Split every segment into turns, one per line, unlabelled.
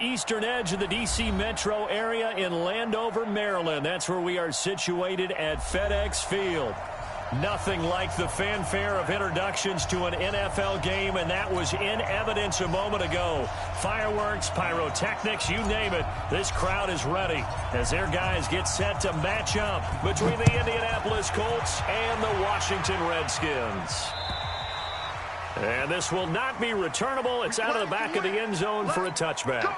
eastern edge of the D.C. metro area in Landover, Maryland. That's where we are situated at FedEx Field. Nothing like the fanfare of introductions to an NFL game, and that was in evidence a moment ago. Fireworks, pyrotechnics, you name it. This crowd is ready as their guys get set to match up between the Indianapolis Colts and the Washington Redskins. And this will not be returnable. It's out of the back of the end zone for a touchback.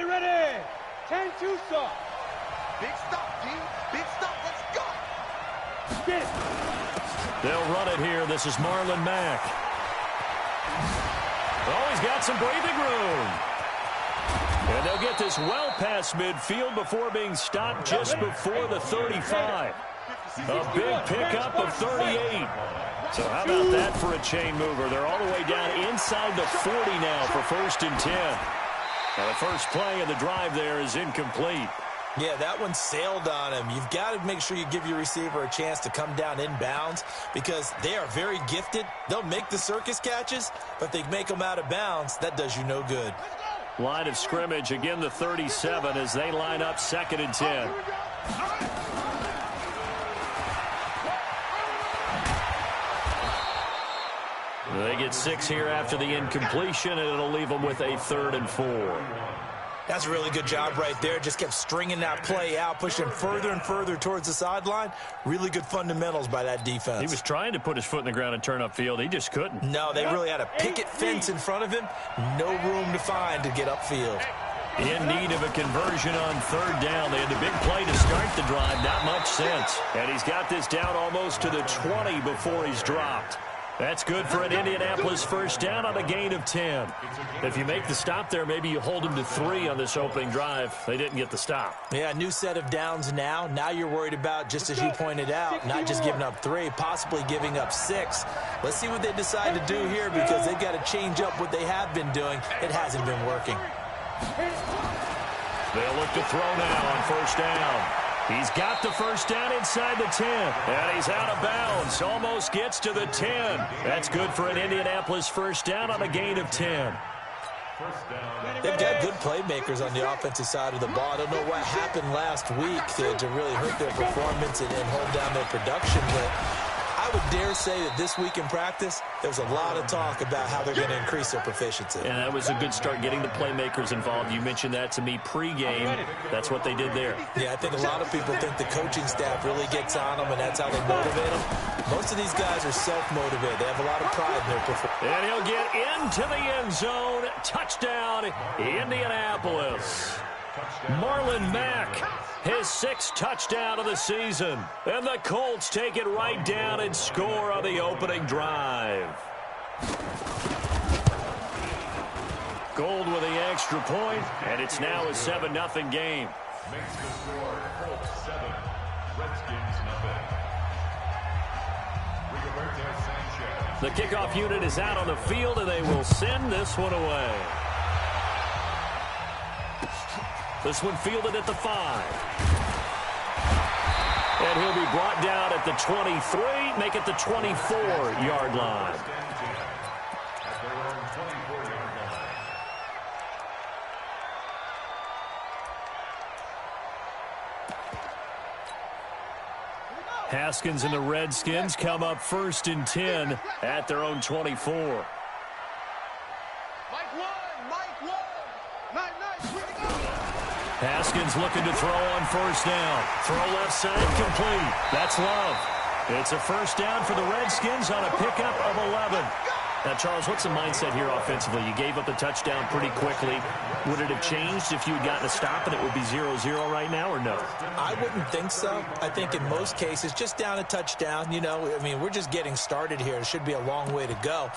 Ready. 10-2 stop.
Big stop, G. Big stop. Let's go.
Get it.
They'll run it here. This is Marlon Mack. Oh, he's got some breathing room. And they'll get this well past midfield before being stopped just before the 35. A big pickup of 38. So how about that for a chain mover? They're all the way down inside the 40 now for 1st and 10. Now the first play of the drive there is incomplete.
Yeah, that one sailed on him. You've got to make sure you give your receiver a chance to come down inbounds because they are very gifted. They'll make the circus catches, but they make them out of bounds. That does you no good.
Line of scrimmage, again the 37 as they line up 2nd and 10. They get 6 here after the incompletion, and it'll leave them with a 3rd and 4.
That's a really good job right there. Just kept stringing that play out, pushing further and further towards the sideline. Really good fundamentals by that defense.
He was trying to put his foot in the ground and turn upfield. He just couldn't.
No, they really had a picket fence in front of him. No room to find to get upfield.
In need of a conversion on 3rd down. They had the big play to start the drive. Not much sense. And he's got this down almost to the 20 before he's dropped. That's good for an Indianapolis 1st down on a gain of 10. If you make the stop there, maybe you hold them to 3 on this opening drive. They didn't get the stop.
Yeah, new set of downs now. Now you're worried about, just as you pointed out, not just giving up 3, possibly giving up 6. Let's see what they decide to do here because they've got to change up what they have been doing. It hasn't been working.
They'll look to throw now on 1st down. He's got the 1st down inside the 10. And he's out of bounds. Almost gets to the 10. That's good for an Indianapolis 1st down on a gain of 10.
They've got good playmakers on the offensive side of the ball. I don't know what happened last week to really hurt their performance and hold down their production, but I would dare say that this week in practice, there was a lot of talk about how they're going to increase their proficiency.
And that was a good start, getting the playmakers involved. You mentioned that to me pregame. That's what they did there.
Yeah, I think a lot of people think the coaching staff really gets on them, and that's how they motivate them. Most of these guys are self-motivated. They have a lot of pride in their performance.
And he'll get into the end zone. Touchdown, Indianapolis. Marlon Mack, his 6th touchdown of the season. And the Colts take it right down and score on the opening drive. Gold with the extra point, and it's now a 7-0 game.
Makes the score Colts 7, Redskins 0.
The kickoff unit is out on the field, and they will send this one away. This one fielded at the 5. And he'll be brought down at the 23, make it the 24-yard line. Haskins and the Redskins come up 1st and 10 at their own 24. Haskins looking to throw on 1st down. Throw left side complete. That's Love. It's a 1st down for the Redskins on a pickup of 11. Now, Charles, what's the mindset here offensively? You gave up the touchdown pretty quickly. Would it have changed if you had gotten a stop and it would be 0-0 right now, or no?
I wouldn't think so. I think in most cases, just down a touchdown, you know, I mean, we're just getting started here. It should be a long way to go.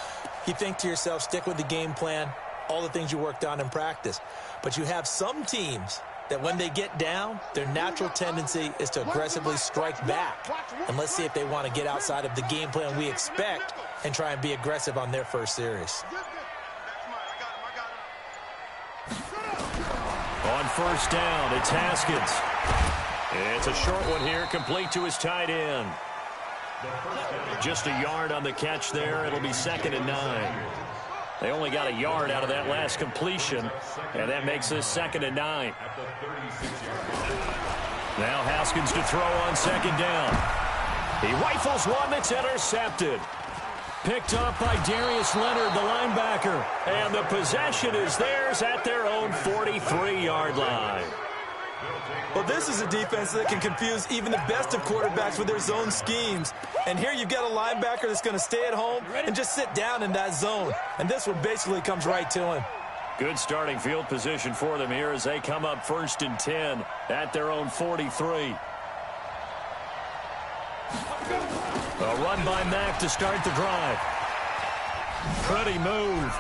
You think to yourself, stick with the game plan, all the things you worked on in practice. But you have some teams that when they get down, their natural tendency is to aggressively strike back. And let's see if they want to get outside of the game plan we expect and try and be aggressive on their first series.
On first down, it's Haskins. It's a short one here, complete to his tight end. Just a yard on the catch there. It'll be 2nd and 9. They only got a yard out of that last completion, and that makes this 2nd and 9. Now Haskins to throw on 2nd down. He rifles one that's intercepted. Picked up by Darius Leonard, the linebacker. And the possession is theirs at their own 43-yard line.
Well, this is a defense that can confuse even the best of quarterbacks with their zone schemes. And here you've got a linebacker that's going to stay at home and just sit down in that zone. And this one basically comes right to him.
Good starting field position for them here as they come up 1st and 10 at their own 43. A run by Mack to start the drive. Pretty move.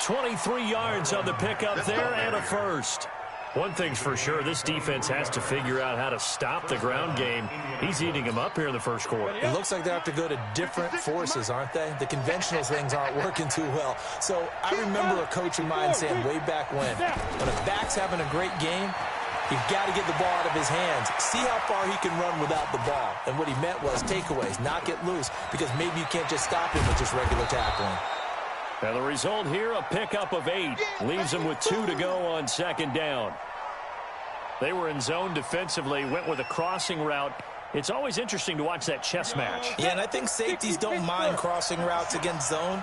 23 yards on the pickup there and a first. One thing's for sure, this defense has to figure out how to stop the ground game. He's eating them up here in the first quarter.
It looks like they have to go to different forces, aren't they? The conventional things aren't working too well. So I remember a coach of mine saying way back when a back's having a great game, you've got to get the ball out of his hands. See how far he can run without the ball. And what he meant was takeaways, not get loose, because maybe you can't just stop him with just regular tackling.
Now the result here, a pickup of 8. Leaves them with 2 to go on 2nd down. They were in zone defensively, went with a crossing route. It's always interesting to watch that chess match.
Yeah, and I think safeties don't mind crossing routes against zone,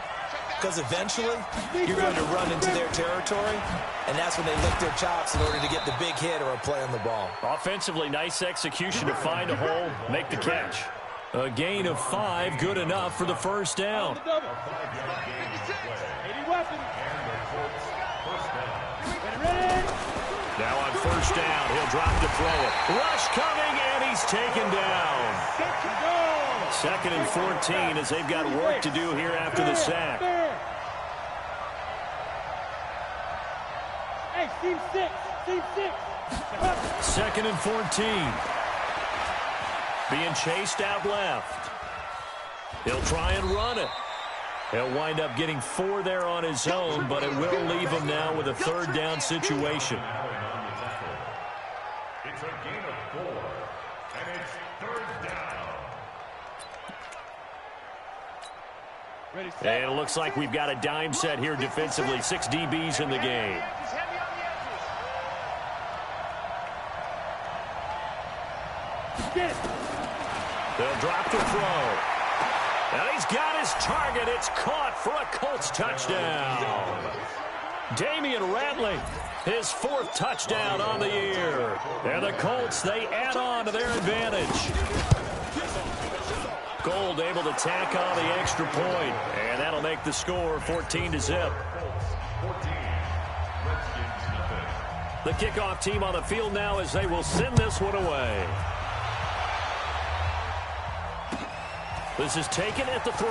because eventually you're going to run into their territory, and that's when they lick their chops in order to get the big hit or a play on the ball.
Offensively, nice execution to find a hole, make the catch. A gain of 5, good enough for the first down. Now on first down, he'll drop to throw it. Rush coming, and he's taken down. 2nd and 14 as they've got work to do here after the sack.
Hey, team 6.
2nd and 14. Being chased out left. He'll try and run it. He'll wind up getting 4 there on his own, but it will leave him now with a 3rd down situation.
It's a gain of 4, and it's 3rd down.
And it looks like we've got a dime set here defensively. 6 DBs in the game. They'll drop the throw. And he's got his target. It's caught for a Colts touchdown. Damian Ratley, his 4th touchdown on the year. And the Colts, they add on to their advantage. Gold able to tack on the extra point. And that'll make the score 14-0. The kickoff team on the field now as they will send this one away. This is taken at the 3.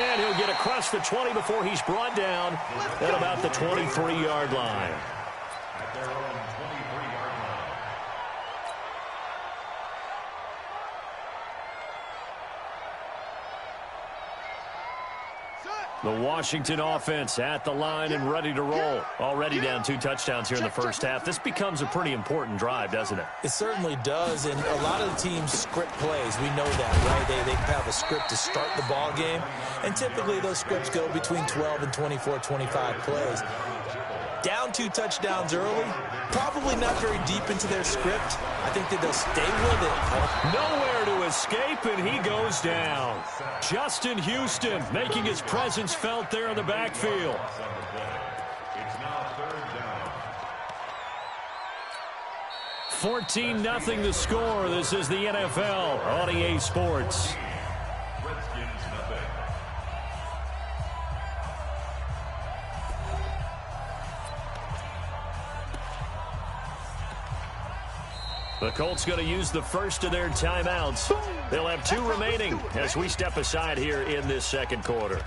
And he'll get across the 20 before he's brought down at about the 23-yard line.
At their own 23-yard line.
The Washington offense at the line and ready to roll. Already down 2 touchdowns here in the first half. This becomes a pretty important drive, doesn't it?
It certainly does, and a lot of the teams script plays. We know that, right? They have a script to start the ball game, and typically those scripts go between 12 and 24, 25 plays. Down 2 touchdowns early, probably not very deep into their script. I think that they'll stay with it.
Nowhere to escape, and he goes down. Justin Houston making his presence felt there in the backfield.
It's now 3rd down.
14-0 the score. This is the NFL on EA Sports.
Redskins nothing.
The Colts going to use the first of their timeouts. They'll have 2 remaining as we step aside here in this second quarter.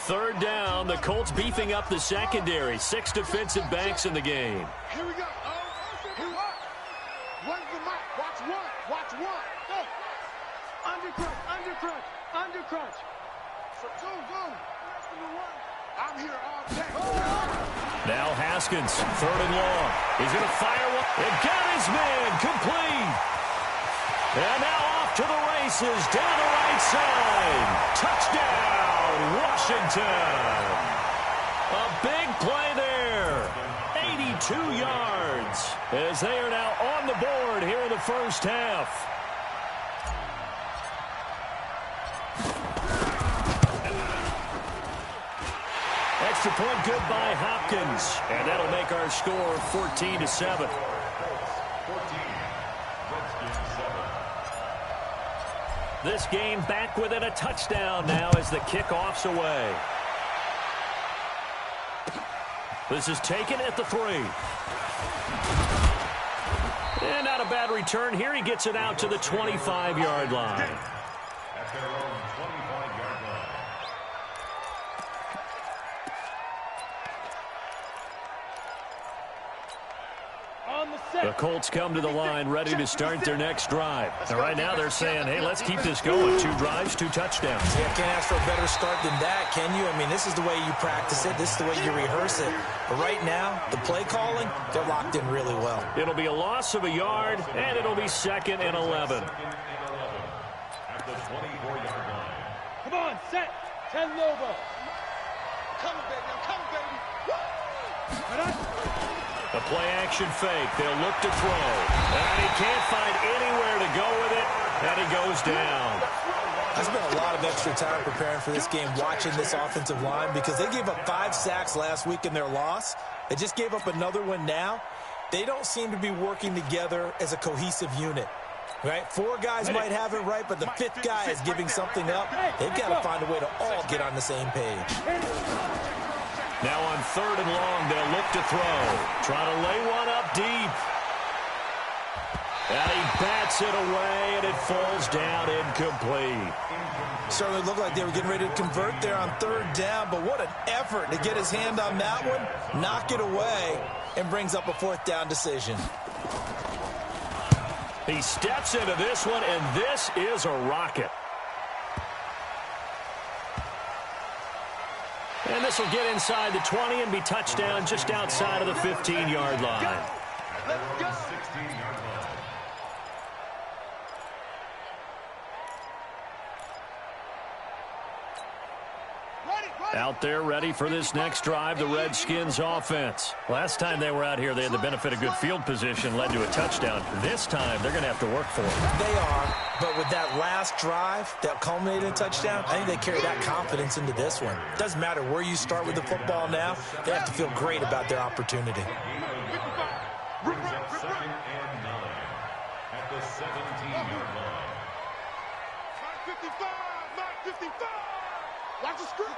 Third down, the Colts beefing up the secondary. 6 defensive backs in the game.
Here we go. Here we go. Where's the mic? Watch one. Watch one. Go. Undercrunch. Undercrunch. Undercrunch. Zoom. I'm here all day.
Now Haskins, 3rd and long. He's going to fire one. And got his man complete. And now off to the races down the right side. Touchdown, Washington. A big play there. 82 yards as they are now on the board here in the first half. Extra point good by Hopkins. And that'll make our score 14-7. This game back within a touchdown now as the kickoff's away. This is taken at the 3. And not a bad return here. He gets it out to the 25-yard line.
At their own 25-yard line.
The Colts come to the line ready to start their next drive. And right now they're saying, hey, let's keep this going. 2 drives, 2 touchdowns.
Yeah, can't ask for a better start than that, can you? I mean, this is the way you practice it. This is the way you rehearse it. But right now, the play calling, they're locked in really well.
It'll be a loss of a yard, and it'll be 2nd and 11.
At the 24-yard line.
Come on, set. 10 Lobo.
Come, baby. I'm coming, baby.
A play-action fake. They'll look to throw. And he can't find anywhere to go with it, and he goes down.
I spent a lot of extra time preparing for this game, watching this offensive line, because they gave up 5 sacks last week in their loss. They just gave up another one now. They don't seem to be working together as a cohesive unit. Right? 4 guys might have it right, but the 5th guy is giving something up. They've got to find a way to all get on the same page.
Now on 3rd and long, they'll look to throw. Trying to lay one up deep. And he bats it away, and it falls down incomplete.
Certainly looked like they were getting ready to convert there on 3rd down, but what an effort to get his hand on that one, knock it away, and brings up a 4th down decision.
He steps into this one, and this is a rocket. And this will get inside the 20 and be touchdown just outside of the 15-yard line.
Let's go.
16-yard line.
Out there ready for this next drive, the Redskins offense. Last time they were out here, they had the benefit of good field position, led to a touchdown. This time, they're going to have to work for it.
They are, but with that last drive that culminated in a touchdown, I think they carry that confidence into this one. Doesn't matter where you start with the football now, they have to feel great about their opportunity.
Brings up 2nd and 9 at the 17-yard line.
Mark 55. Mark 55. Watch the screw.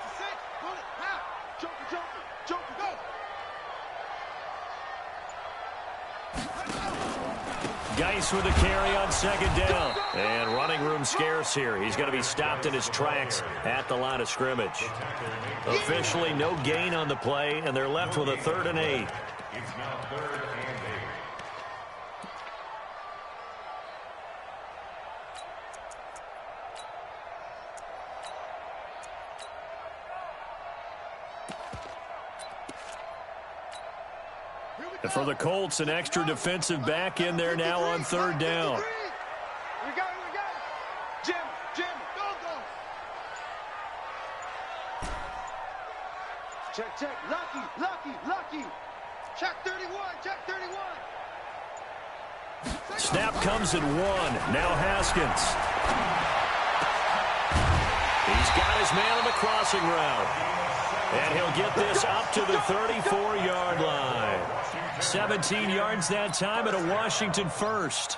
Pull it. Now. Joker, go.
Geis with a carry on 2nd down. And running room scarce here. He's going to be stopped in his tracks at the line of scrimmage. Officially no gain on the play, and they're left with a 3rd and 8.
It's now 3rd and 8.
And for the Colts, an extra defensive back in there now on 3rd down.
Here we go. Jim, go. Check. Lucky. Check 31.
Snap comes at 1. Now Haskins. He's got his man on the crossing route. And he'll get this up to the 34-yard line. 17 yards that time and a Washington first.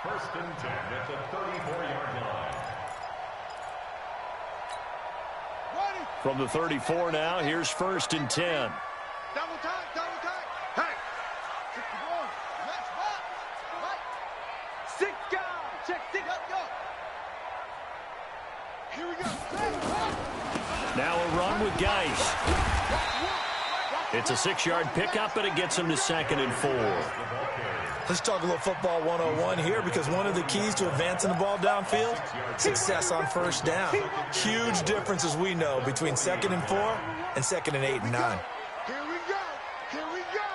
First and 10 at the 34-yard line.
From the 34 now, here's first and 10.
Double time, double time. Hey. Check the ball. Match box. Right. 6 guys. Check 6. Let's go. Here we go.
Now a run with Geis. It's a 6-yard pickup, and it gets him to 2nd and 4.
Let's talk a little football 101 here, because one of the keys to advancing the ball downfield, success on first down. Huge difference, as we know, between 2nd and 4 and 2nd and 8 and 9.
Here we go. Here we go.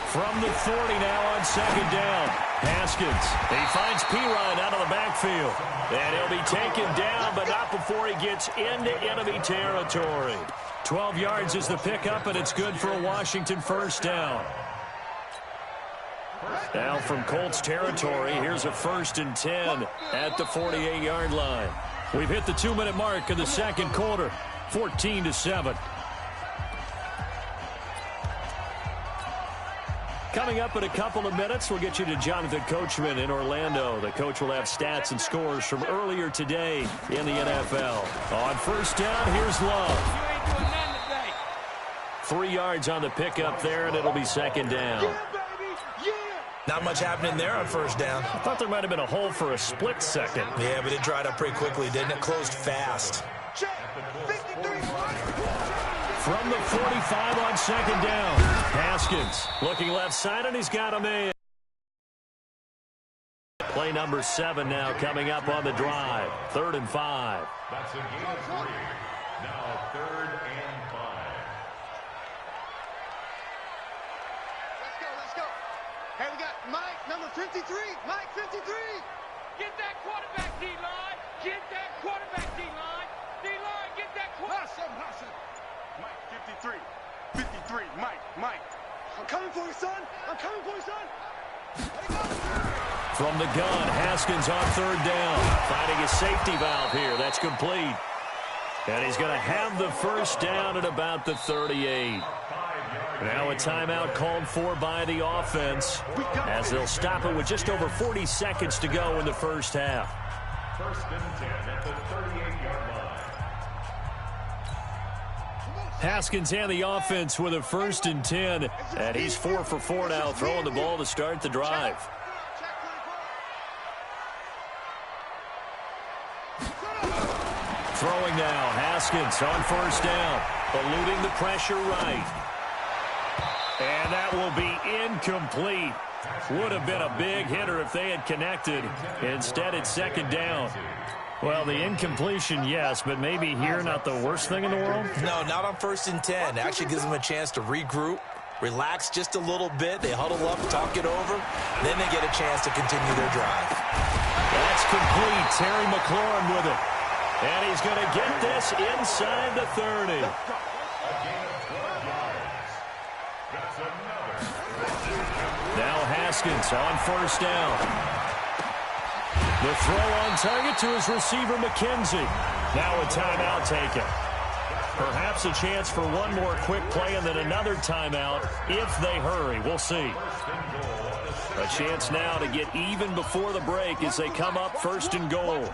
From the 40 now on 2nd down. Haskins. He finds Pirine out of the backfield. And he'll be taken down, but not before he gets into enemy territory. 12 yards is the pickup, and it's good for a Washington first down. Now from Colts territory, here's a first and 10 at the 48-yard line. We've hit the 2-minute mark of the second quarter, 14-7. Coming up in a couple of minutes, we'll get you to Jonathan Coachman in Orlando. The coach will have stats and scores from earlier today in the NFL. On first down, here's Love. 3 yards on the pickup there, and it'll be 2nd down.
Yeah, baby. Yeah.
Not much happening there on first down.
I thought there might have been a hole for a split second.
Yeah, but it dried up pretty quickly, didn't it? Closed fast.
Check. 53.
From the 45 on 2nd down. Haskins looking left side, and he's got him in. Play number 7 now coming up on the drive. 3rd and 5.
That's a gain of 3. Now 3rd and 5.
Let's go, let's go. Hey, we got Mike, number 53. Mike, 53.
Get that quarterback, D-line. Get that quarterback, D-line. D-line, get that quarterback.
Hustle. Mike, 53. 53. Mike. I'm coming for you, son. I'm coming for you, son. Let it go.
From the gun, Haskins on 3rd down. Finding a safety valve here. That's complete. And he's going to have the first down at about the 38. Now a timeout called for by the offense, as they'll stop it with just over 40 seconds to go in the first half.
First and 10 at the 38-yard line.
Haskins and the offense with a first and 10, and he's 4 for 4 now, throwing the ball to start the drive. Throwing now, Haskins on first down, eluding the pressure right. And that will be incomplete. Would have been a big hitter if they had connected. Instead, it's 2nd down. Well, the incompletion, yes, but maybe here not the worst thing in the world?
No, not on first and 10. Actually gives them a chance to regroup, relax just a little bit. They huddle up, talk it over. Then they get a chance to continue their drive.
That's complete. Terry McLaurin with it. And he's going to get this inside the 30. Now Haskins on first down. The throw on target to his receiver, McKenzie. Now a timeout taken. Perhaps a chance for one more quick play and then another timeout if they hurry. We'll see. A chance now to get even before the break as they come up 1st and goal.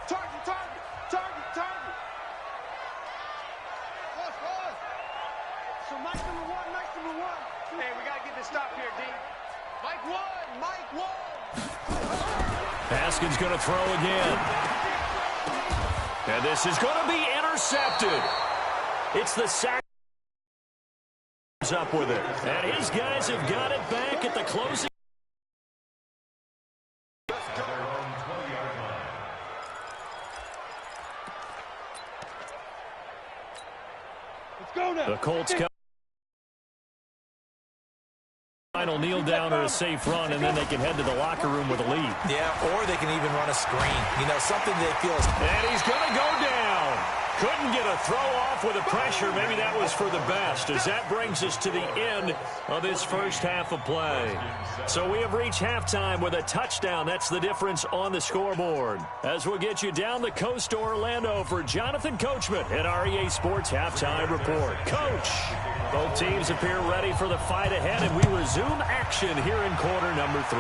Target. So Mike number one. Hey, we got to get this stop here, D. Mike one.
Haskins going to throw again. And this is going to be intercepted. It's the sack. Up with it. And his guys have got it back at the closing.
Let's go now.
The Colts come. Final kneel down or a safe run, and then they can head to the locker room with a lead.
Yeah, or they can even run a screen. You know, something they feel is...
And he's going to go down. Couldn't get a throw off with the pressure. Maybe that was for the best, as that brings us to the end of this first half of play. So we have reached halftime with a touchdown. That's the difference on the scoreboard. As we'll get you down the coast to Orlando for Jonathan Coachman at our EA Sports Halftime Report. Coach, both teams appear ready for the fight ahead, and we resume action here in quarter number 3.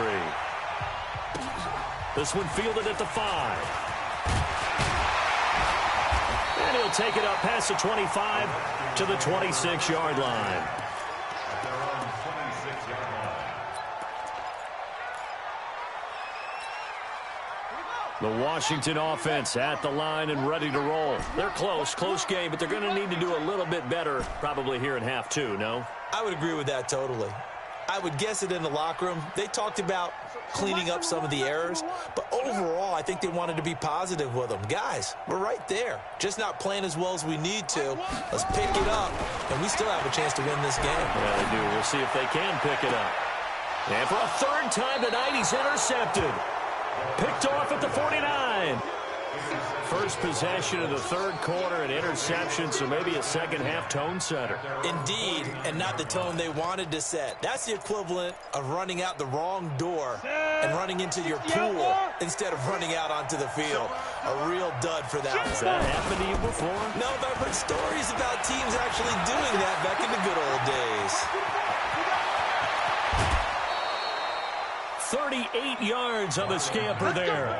This one fielded at the 5. And he'll take it up past the 25 to the 26-yard line. The Washington offense at the line and ready to roll. They're close game, but they're going to need to do a little bit better probably here in half 2, no?
I would agree with that totally. I would guess it in the locker room. They talked about cleaning up some of the errors, but overall, I think they wanted to be positive with them. Guys, we're right there. Just not playing as well as we need to. Let's pick it up, and we still have a chance to win this game.
Yeah, they do. We'll see if they can pick it up. And for a third time tonight, he's intercepted. Picked off at the 49. First possession of the third quarter, an interception, so maybe a second-half tone setter.
Indeed, and not the tone they wanted to set. That's the equivalent of running out the wrong door and running into your pool instead of running out onto the field. A real dud for that one.
Has that happened to you before?
No, but I've heard stories about teams actually doing that back in the good old days.
38 yards on the scamper there.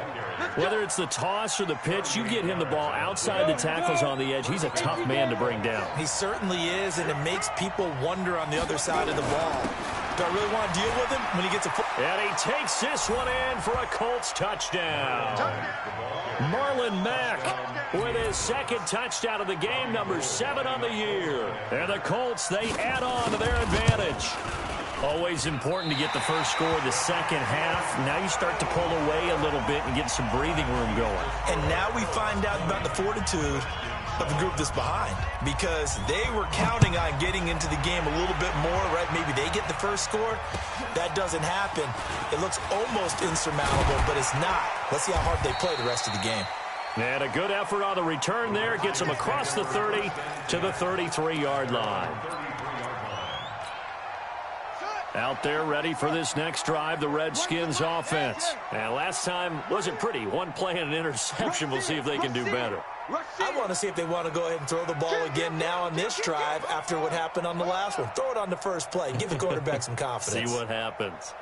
Whether it's the toss or the pitch, you get him the ball outside the tackles on the edge. He's a tough man to bring down.
He certainly is, and it makes people wonder on the other side of the ball. Do I really want to deal with him when he gets a foot?
And he takes this one in for a Colts touchdown. Marlon Mack with his second touchdown of the game, number 7 on the year. And the Colts, they add on to their advantage. Always important to get the first score the second half. Now you start to pull away a little bit and get some breathing room going.
And now we find out about the fortitude of the group that's behind, because they were counting on getting into the game a little bit more, right? Maybe they get the first score. That doesn't happen. It looks almost insurmountable, but it's not. Let's see how hard they play the rest of the game.
And a good effort on the return there. Gets them across the 30 to the 33-yard line. Out there ready for this next drive, the Redskins offense. And last time wasn't pretty. One play and an interception. We'll see if they can do better.
I want to see if they want to go ahead and throw the ball again now on this drive after what happened on the last one. Throw it on the first play. Give the quarterback some confidence.
See what happens.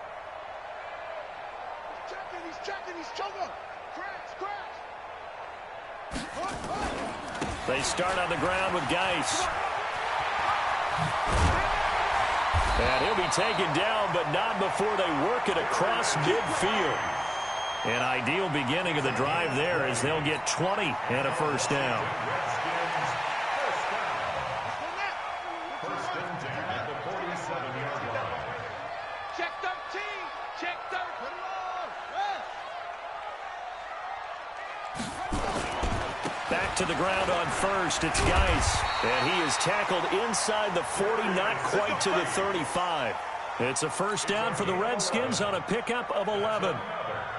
He's checking, he's choking. Crash.
They start on the ground with Geis. And he'll be taken down, but not before they work it across midfield. An ideal beginning of the drive there, as they'll get 20 and a first down.
First and 10 at the 47-yard line.
Check 13. Check 13.
Back to the ground on first. It's Geis. And he is tackled inside the 40, not quite to the 35. It's a first down for the Redskins on a pickup of 11.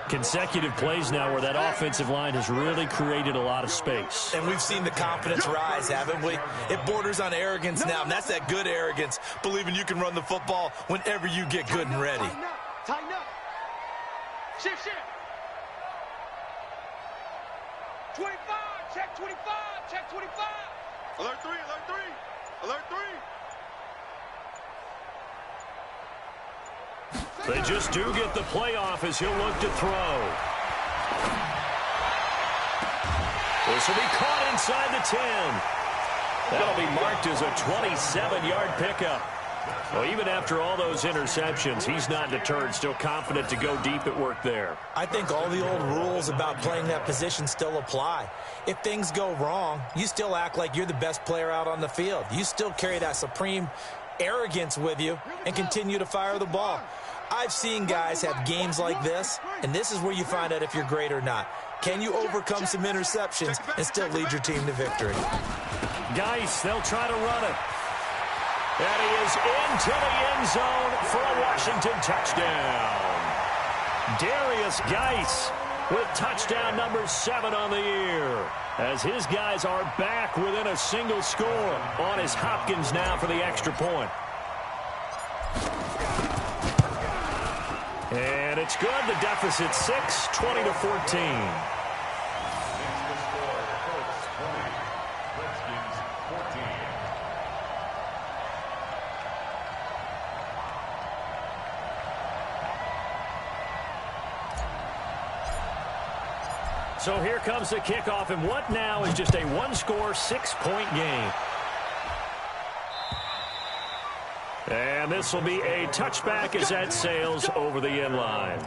Consecutive plays now where that offensive line has really created a lot of space.
And we've seen the confidence rise, haven't we? It borders on arrogance now, and that's that good arrogance, believing you can run the football whenever you get good and ready.
Tighten up.
Shift. 25. Check 25. Check 25.
Alert 3. Alert 3.
They just do get the playoff as he'll look to throw. This will be caught inside the 10. That'll be marked as a 27-yard pickup. Well, even after all those interceptions, he's not deterred, still confident to go deep at work there.
I think all the old rules about playing that position still apply. If things go wrong, you still act like you're the best player out on the field. You still carry that supreme arrogance with you and continue to fire the ball. I've seen guys have games like this, and this is where you find out if you're great or not. Can you overcome some interceptions and still lead your team to victory?
Geis, they'll try to run it. And he is into the end zone for a Washington touchdown. Darius Geis with touchdown number 7 on the year, as his guys are back within a single score. On is Hopkins now for the extra point. And it's good. The deficit 6, 20-14. So here comes the kickoff, and what now is just a one-score, 6-point game. And this will be a touchback as that sails over the end line.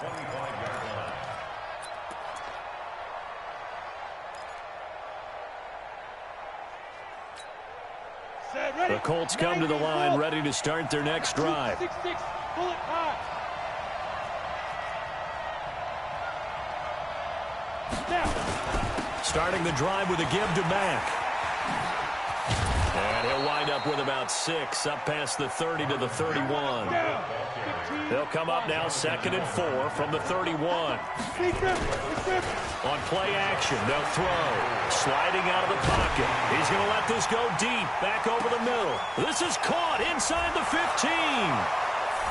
The Colts come to the line ready to start their next drive. Starting the drive with a give to Mack. And he'll wind up with about 6, up past the 30 to the 31. They'll come up now 2nd and 4 from the 31. On play action, they'll throw. Sliding out of the pocket. He's going to let this go deep, back over the middle. This is caught inside the 15.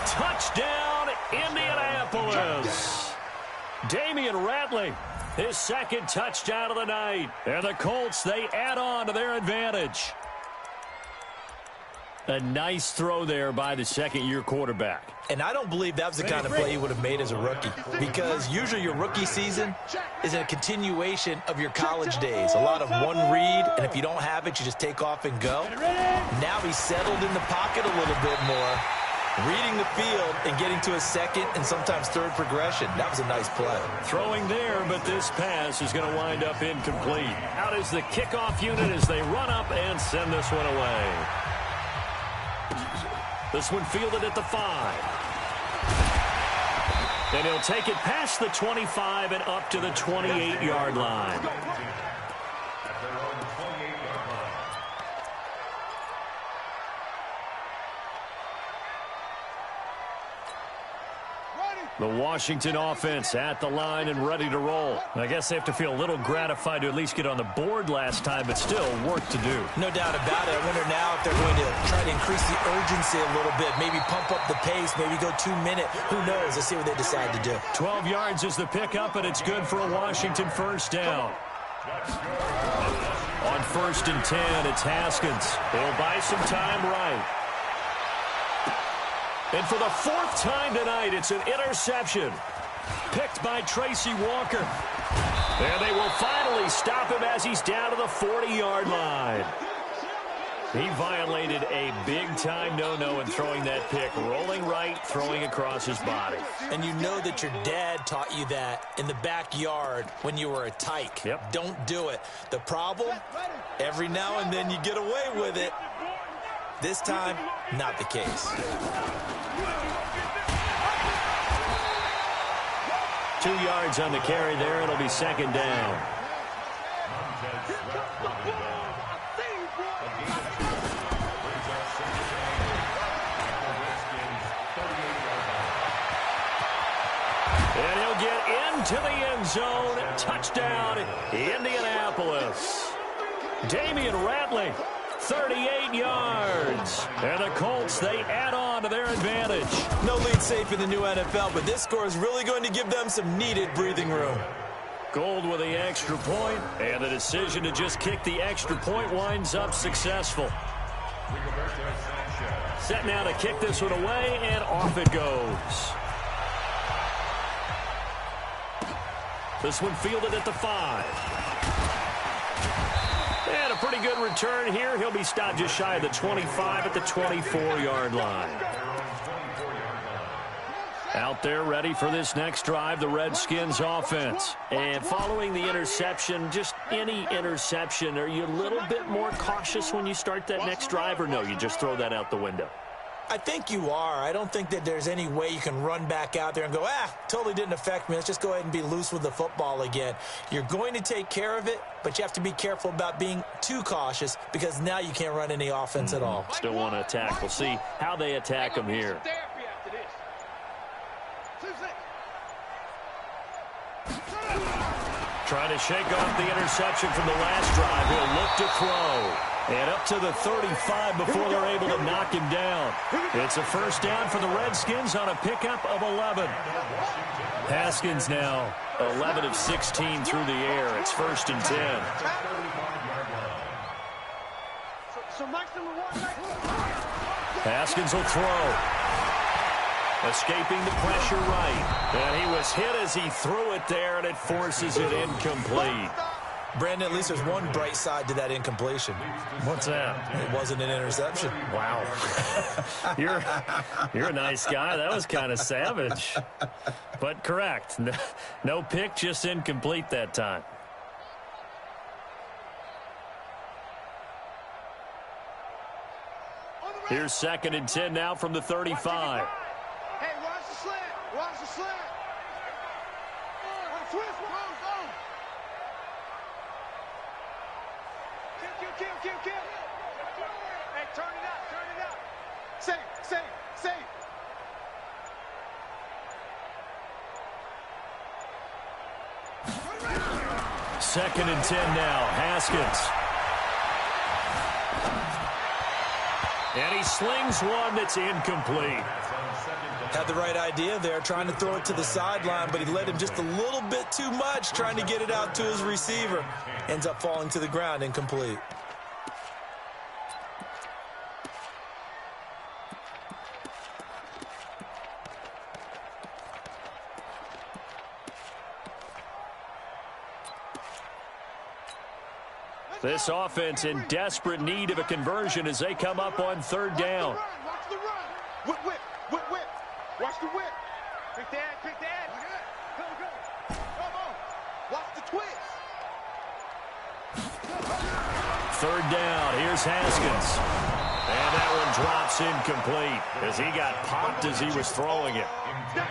Touchdown, Indianapolis. Damian Ratley, his 2nd touchdown of the night. And the Colts, they add on to their advantage. A nice throw there by the second-year quarterback.
And I don't believe that was the kind of play he would have made as a rookie, because usually your rookie season is a continuation of your college days. A lot of one read, and if you don't have it, you just take off and go. Now he's settled in the pocket a little bit more, reading the field and getting to a second and sometimes third progression. That was a nice play.
Throwing there, but this pass is going to wind up incomplete. Out is the kickoff unit as they run up and send this one away. This one fielded at the 5. And he'll take it past the 25 and up to the 28-yard line. The Washington offense at the line and ready to roll. I guess they have to feel a little gratified to at least get on the board last time, but still work to do.
No doubt about it. I wonder now if they're going to try to increase the urgency a little bit, maybe pump up the pace, maybe go 2-minute. Who knows? Let's see what they decide to do.
12 yards is the pickup, and it's good for a Washington first down. On 1st and 10, it's Haskins. He'll buy some time right. And for the 4th time tonight, it's an interception. Picked by Tracy Walker. And they will finally stop him as he's down to the 40-yard line. He violated a big-time no-no in throwing that pick. Rolling right, throwing across his body.
And you know that your dad taught you that in the backyard when you were a tyke.
Yep.
Don't do it. The problem, every now and then you get away with it. This time, not the case.
2 yards on the carry there. It'll be 2nd down. And he'll get into the end zone. Touchdown, Indianapolis. Damian Ratley, 38 yards. And the Colts, they add on to their advantage.
No lead safe in the new NFL, but this score is really going to give them some needed breathing room.
Gold with the extra point, and the decision to just kick the extra point winds up successful. Set now to kick this one away, and off it goes. This one fielded at the 5. And a pretty good return here. He'll be stopped just shy of the 25 at the 24-yard line. Out there ready for this next drive, the Redskins offense. And following the interception, just any interception, are you a little bit more cautious when you start that next drive, or no, you just throw that out the window?
I think you are. I don't think that there's any way you can run back out there and go, totally didn't affect me. Let's just go ahead and be loose with the football again. You're going to take care of it, but you have to be careful about being too cautious, because now you can't run any offense at all.
Still want to attack. We'll see how they attack them here. Trying to shake off the interception from the last drive. He'll look to throw. And up to the 35 before they're able to knock him down. It's a first down for the Redskins on a pickup of 11. Haskins now 11 of 16 through the air. It's 1st and 10. Haskins will throw. Escaping the pressure right. And he was hit as he threw it there, and it forces it incomplete.
Brandon, at least there's one bright side to that incompletion.
What's that?
It wasn't an interception.
Wow. You're a nice guy. That was kind of savage. But correct. No pick, just incomplete that time. Here's 2nd and 10 now from the 35.
Hey, watch the slant. Watch the slant. Twist, go. Kill. Hey, turn it up. Save.
2nd and 10 now. Haskins. And he slings one that's incomplete.
Had the right idea there, trying to throw it to the sideline, but he led him just a little bit too much, trying to get it out to his receiver. Ends up falling to the ground, incomplete.
This offense in desperate need of a conversion as they come up on 3rd down.
Watch the run. Whip. Watch the whip. Pick that. Go. Come on. Watch the twist.
3rd down. Here's Haskins. And that one drops incomplete as he got popped as he was throwing it.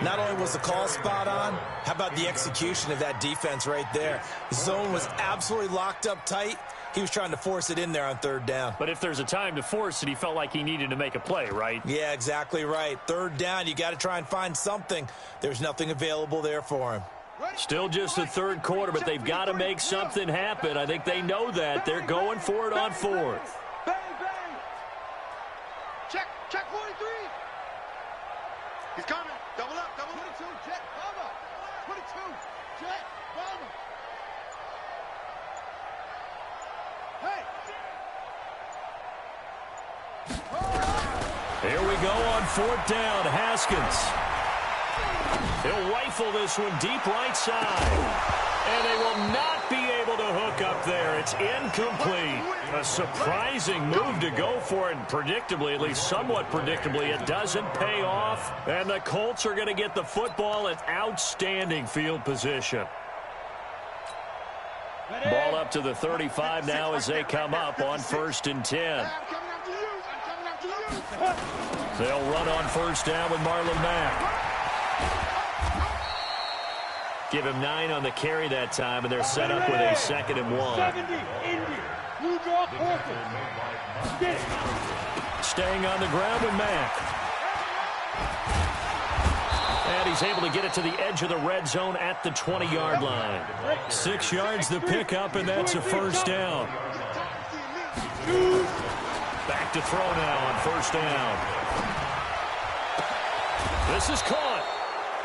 Not only was the call spot on, how about the execution of that defense right there? The zone was absolutely locked up tight. He was trying to force it in there on 3rd down.
But if there's a time to force it, he felt like he needed to make a play, right?
Yeah, exactly right. 3rd down, you got to try and find something. There's nothing available there for him.
Still just the 3rd quarter, but they've got to make something happen. I think they know that. They're going for it on 4th.
Bang. Check 43. He's coming. Double up. 22, jet, cover. 22, jet, cover. Hey.
Here we go on 4th down. Haskins. He'll rifle this one deep right side. And they will not be able to hook up there. It's incomplete. A surprising move to go for it. And predictably, at least somewhat predictably, it doesn't pay off. And the Colts are going to get the football in outstanding field position. Ball up to the 35 now as they come up on 1st and 10. They'll run on 1st down with Marlon Mack. Give him 9 on the carry that time, and they're set up with a 2nd and 1.
70, Indy. Blue draw,
Staying on the ground with Mack. And he's able to get it to the edge of the red zone at the 20-yard line. 6 yards the pickup, and that's a 1st down. Back to throw now on 1st down. This is caught.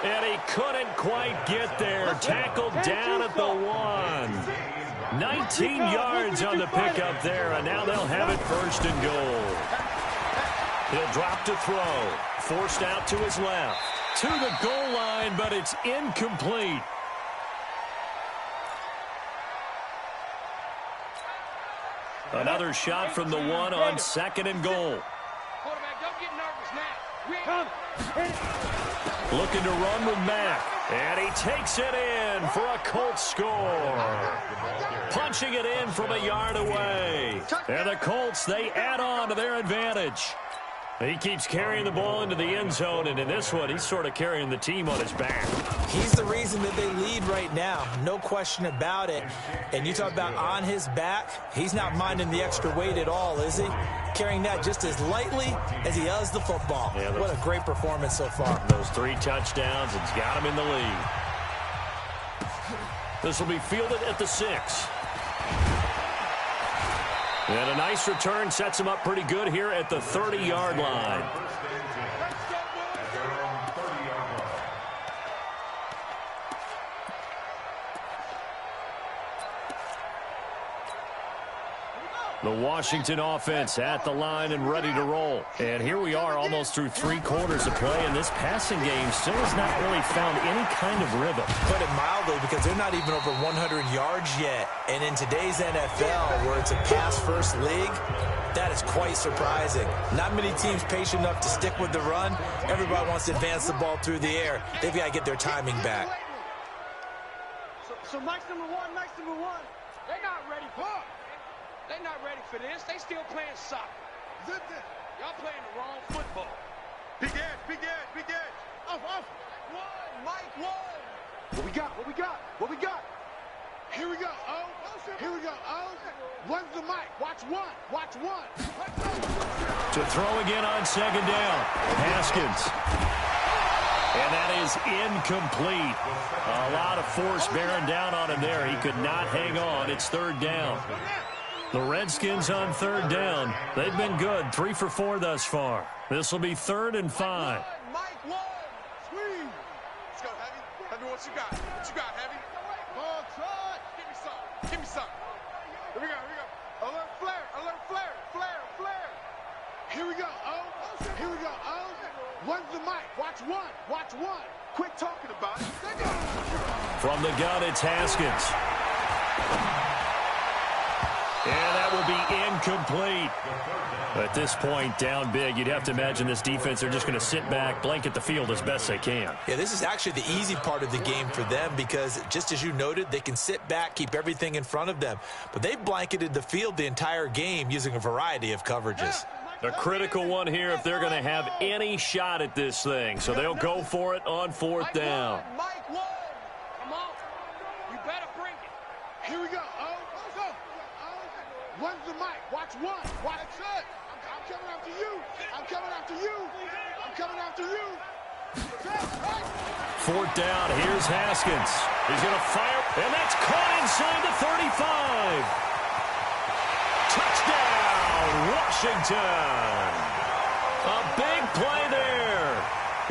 And he couldn't quite get there. Tackled down at the 1. 19 yards on the pickup there, and now they'll have it 1st and goal. He'll drop to throw. Forced out to his left. To the goal line, but it's incomplete. Another shot from the 1 on 2nd and goal.
Quarterback, don't get nervous now.
Looking to run with Mack. And he takes it in for a Colts score. Punching it in from a yard away. And the Colts, they add on to their advantage. He keeps carrying the ball into the end zone, and in this one, he's sort of carrying the team on his back.
He's the reason that they lead right now, no question about it. And you talk about on his back, he's not minding the extra weight at all, is he? Carrying that just as lightly as he does the football. Yeah, what a great performance so far.
Those 3 touchdowns, it's got him in the lead. This will be fielded at the 6. And a nice return sets him up pretty good here at the 30-yard line. The Washington offense at the line and ready to roll. And here we are almost through 3 quarters of play, and this passing game still has not really found any kind of rhythm.
Put it mildly, because they're not even over 100 yards yet. And in today's NFL, where it's a pass-first league, that is quite surprising. Not many teams patient enough to stick with the run. Everybody wants to advance the ball through the air. They've got to get their timing back.
So Mike's number one,
They're not ready for it. They're not ready for this. They still playing soccer. Y'all playing the wrong football.
Big edge. Off. Mike, one. What we got? Here we go, One's the mic. Watch one.
To throw again on 2nd down. Haskins. And that is incomplete. A lot of force bearing down on him there. He could not hang on. It's 3rd down. The Redskins on 3rd down. They've been good. 3 for 4 thus far. This will be 3rd and 5.
Mike, one. Squeeze. Let's go, Heavy. Heavy, what you got, Heavy? Ball touch. Give me some. Here we go. Alert flare. Here we go, One's the mic. Watch one. Quit talking about it.
From the gun, it's Haskins. And that will be incomplete. At this point, down big, you'd have to imagine this defense, they're just going to sit back, blanket the field as best they can.
Yeah, this is actually the easy part of the game for them because, just as you noted, they can sit back, keep everything in front of them. But they've blanketed the field the entire game using a variety of coverages.
A critical one here if they're going to have any shot at this thing. So they'll go for it on 4th down.
Mike, one. Come on. You better bring it.
Here we go. One's the mic. Watch one. Watch it. I'm coming after you.
4th down. Here's Haskins. He's going to fire. And that's caught inside the 35. Touchdown, Washington. A big play there.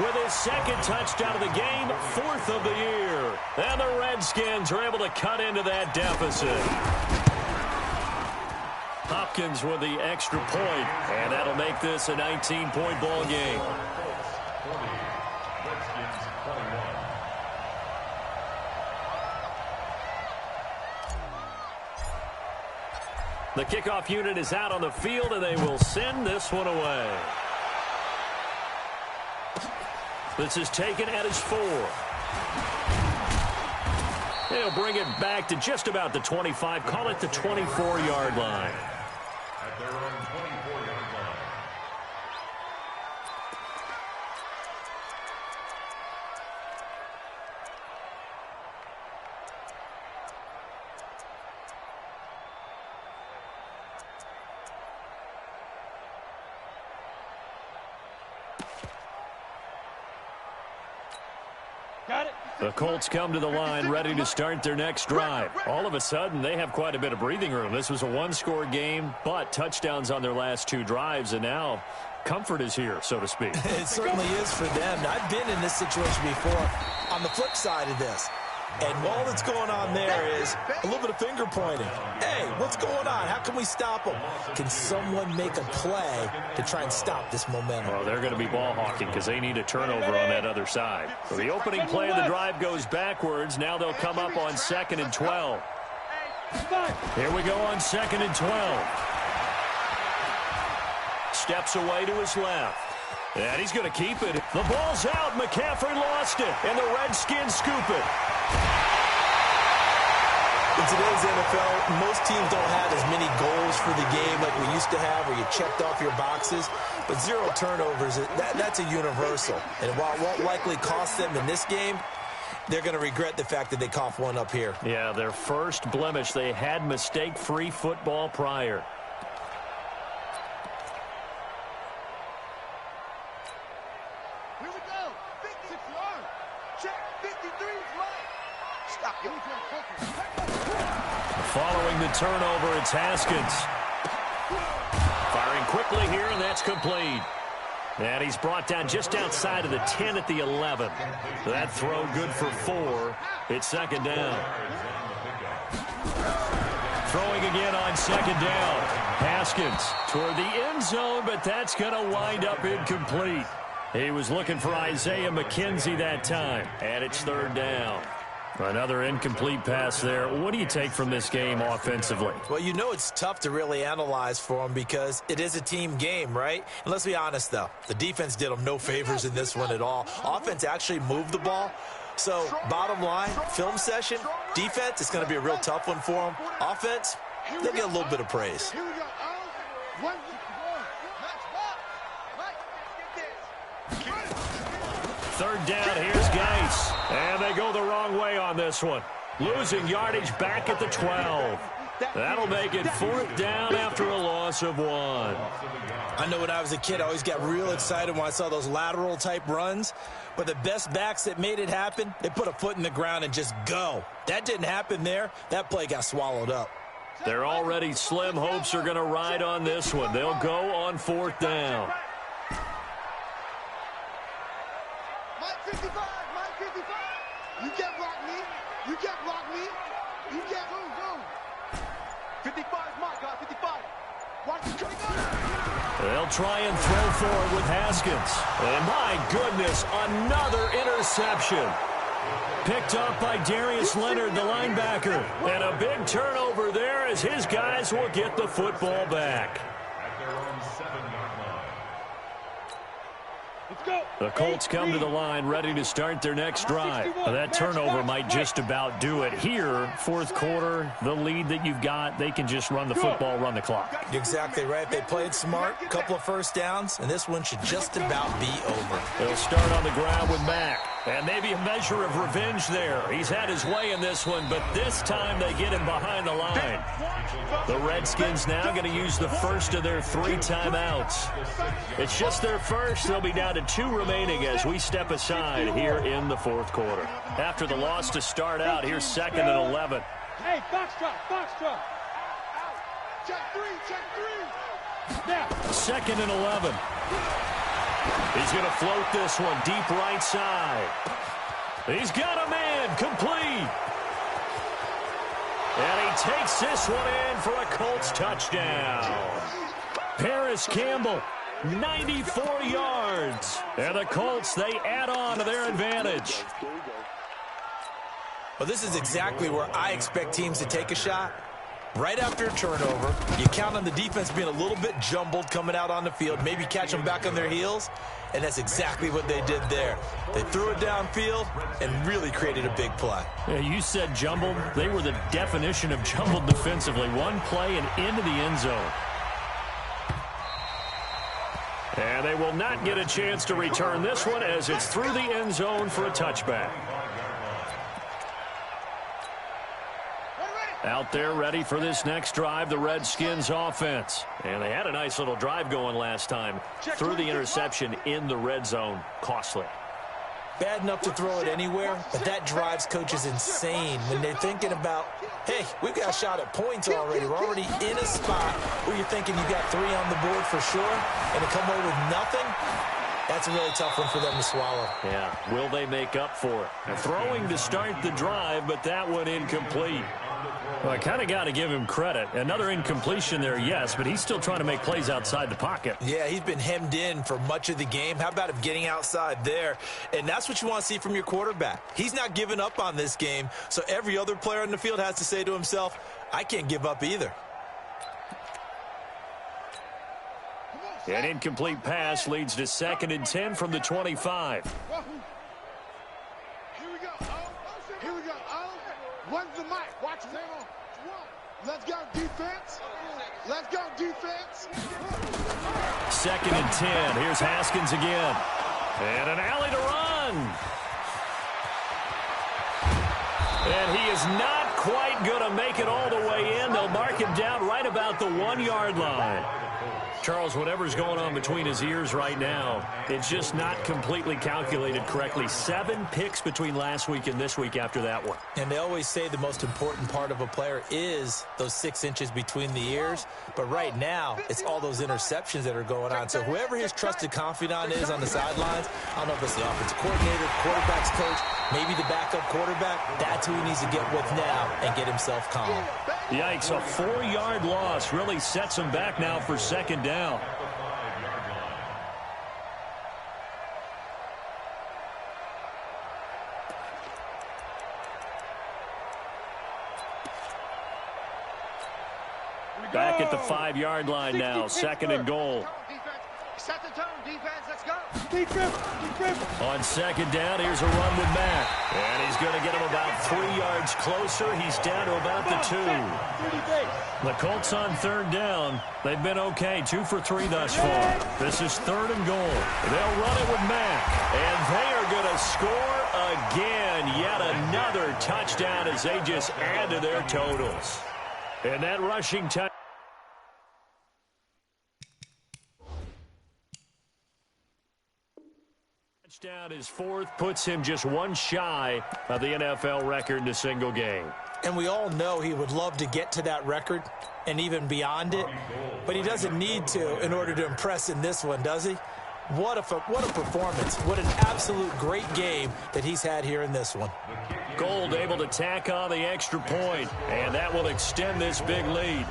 With his 2nd touchdown of the game, 4th of the year. And the Redskins are able to cut into that deficit. Hopkins with the extra point, and that'll make this a 19-point ball game. The kickoff unit is out on the field, and they will send this one away. This is taken at his 4. They'll bring it back to just about the 25, call it the 24-yard line.
At their own 24-yard line.
Got it.
The Colts come to the line ready to start their next drive. All of a sudden, they have quite a bit of breathing room. This was a one-score game, but touchdowns on their last 2 drives, and now comfort is here, so to speak.
It certainly is for them. I've been in this situation before on the flip side of this. And all that's going on there is a little bit of finger pointing. Hey, what's going on? How can we stop them? Can someone make a play to try and stop this momentum?
Well, they're going to be ball hawking because they need a turnover on that other side. So the opening play of the drive goes backwards. Now they'll come up on 2nd and 12. Here we go on 2nd and 12. Steps away to his left. And he's going to keep it. The ball's out. McCaffrey lost it. And the Redskins scoop it.
In today's NFL, most teams don't have as many goals for the game like we used to have where you checked off your boxes. But 0 turnovers, that's a universal. And while it won't likely cost them in this game, they're going to regret the fact that they coughed one up here.
Yeah, their first blemish. They had mistake-free football prior.
Here we go. 56 yards. Check. 53 is mine.
Stop you.
Following the turnover, it's Haskins. Firing quickly here, and that's complete. And he's brought down just outside of the 10 at the 11. That throw good for 4. It's second down. Throwing again on second down. Haskins toward the end zone, but that's going to wind up incomplete. He was looking for Isaiah McKenzie that time, and it's third down. Another incomplete pass there. What do you take from this game offensively?
Well, you know it's tough to really analyze for them because it is a team game, right? And let's be honest, though. The defense did them no favors in this one at all. Offense actually moved the ball. So, bottom line, film session, defense, it's going to be a real tough one for them. Offense, they'll get a little bit of praise.
Here we go.
Third down, here's Geis. And they go the wrong way on this one. Losing yardage back at the 12. That'll make it fourth down after a loss of 1.
I know when I was a kid, I always got real excited when I saw those lateral-type runs. But the best backs that made it happen, they put a foot in the ground and just go. That didn't happen there. That play got swallowed up.
Their already slim hopes are going to ride on this one. They'll go on fourth down.
Mike 55, Mike 55. You can't block me. You can't block me. You can't go. 55 is my guy, 55. Watch the
They'll try and throw forward with Haskins. And my goodness, another interception. Picked up by Darius Leonard, the linebacker. And a big turnover there as his guys will get the football back.
At their own 7-yard line.
Let's go.
The Colts come to the line ready to start their next drive. That turnover might just about do it here. Fourth quarter, the lead that you've got, they can just run the football, run the clock.
You're exactly right. They played smart, a couple of first downs, and this one should just about be over.
They'll start on the ground with Mack. And maybe a measure of revenge there. He's had his way in this one, but this time they get him behind the line. The Redskins now going to use the first of their 3 timeouts. It's just their first. They'll be down to 2 remaining as we step aside here in the fourth quarter. After the loss to start out, here's 2nd and 11.
Hey, foxtrot. Check 3. Now.
2nd and 11. He's going to float this one deep right side. He's got a man complete. And he takes this one in for a Colts touchdown. Paris Campbell, 94 yards. And the Colts, they add on to their advantage.
Well, this is exactly where I expect teams to take a shot. Right after a turnover, you count on the defense being a little bit jumbled coming out on the field, maybe catch them back on their heels, and that's exactly what they did there. They threw it downfield and really created a big play.
Yeah, you said jumbled. They were the definition of jumbled defensively. One play and into the end zone. And they will not get a chance to return this one as it's through the end zone for a touchback. Out there ready for this next drive, the Redskins offense. And they had a nice little drive going last time. Threw the interception in the red zone. Costly.
Bad enough to throw it anywhere, but that drives coaches insane when they're thinking about, hey, we've got a shot at points already. We're already in a spot where you're thinking you got 3 on the board for sure, and to come away with nothing, that's a really tough one for them to swallow.
Yeah, will they make up for it? They're throwing to start the drive, but that one incomplete. Well, I kind of got to give him credit. Another incompletion there, yes, but he's still trying to make plays outside the pocket.
Yeah, he's been hemmed in for much of the game. How about him getting outside there? And that's what you want to see from your quarterback. He's not giving up on this game, so every other player on the field has to say to himself, I can't give up either.
An incomplete pass leads to 2nd and 10 from the 25.
Here we go. Here we go. One's the mic. Watch it. Let's go defense. Let's go defense.
2nd and 10. Here's Haskins again. And an alley to run. And he is not quite going to make it all the way in. They'll mark him down right about the 1-yard line. Charles, whatever's going on between his ears right now, it's just not completely calculated correctly. 7 picks between last week and this week after that one.
And they always say the most important part of a player is those 6 inches between the ears. But right now, it's all those interceptions that are going on. So whoever his trusted confidant is on the sidelines, I don't know if it's the offensive coordinator, quarterback's coach, maybe the backup quarterback, that's who he needs to get with now and get himself calm.
Yikes, a 4-yard loss really sets him back now for second down. Back at the 5-yard line now, 2nd and goal.
Set the tone, defense, let's go.
On 2nd down, here's a run with Mack. And he's going to get him about 3 yards closer. He's down to about the 2. The Colts on 3rd down. They've been okay, 2 for 3 thus far. This is 3rd and goal. They'll run it with Mack. And they are going to score again. Yet another touchdown as they just add to their totals. And that rushing touchdown. Touchdown is 4th, puts him just 1 shy of the NFL record in a single game.
And we all know he would love to get to that record and even beyond it, but he doesn't need to in order to impress in this one, does he? What a performance. What an absolute great game that he's had here in this one.
Gold able to tack on the extra point, and that will extend this big lead.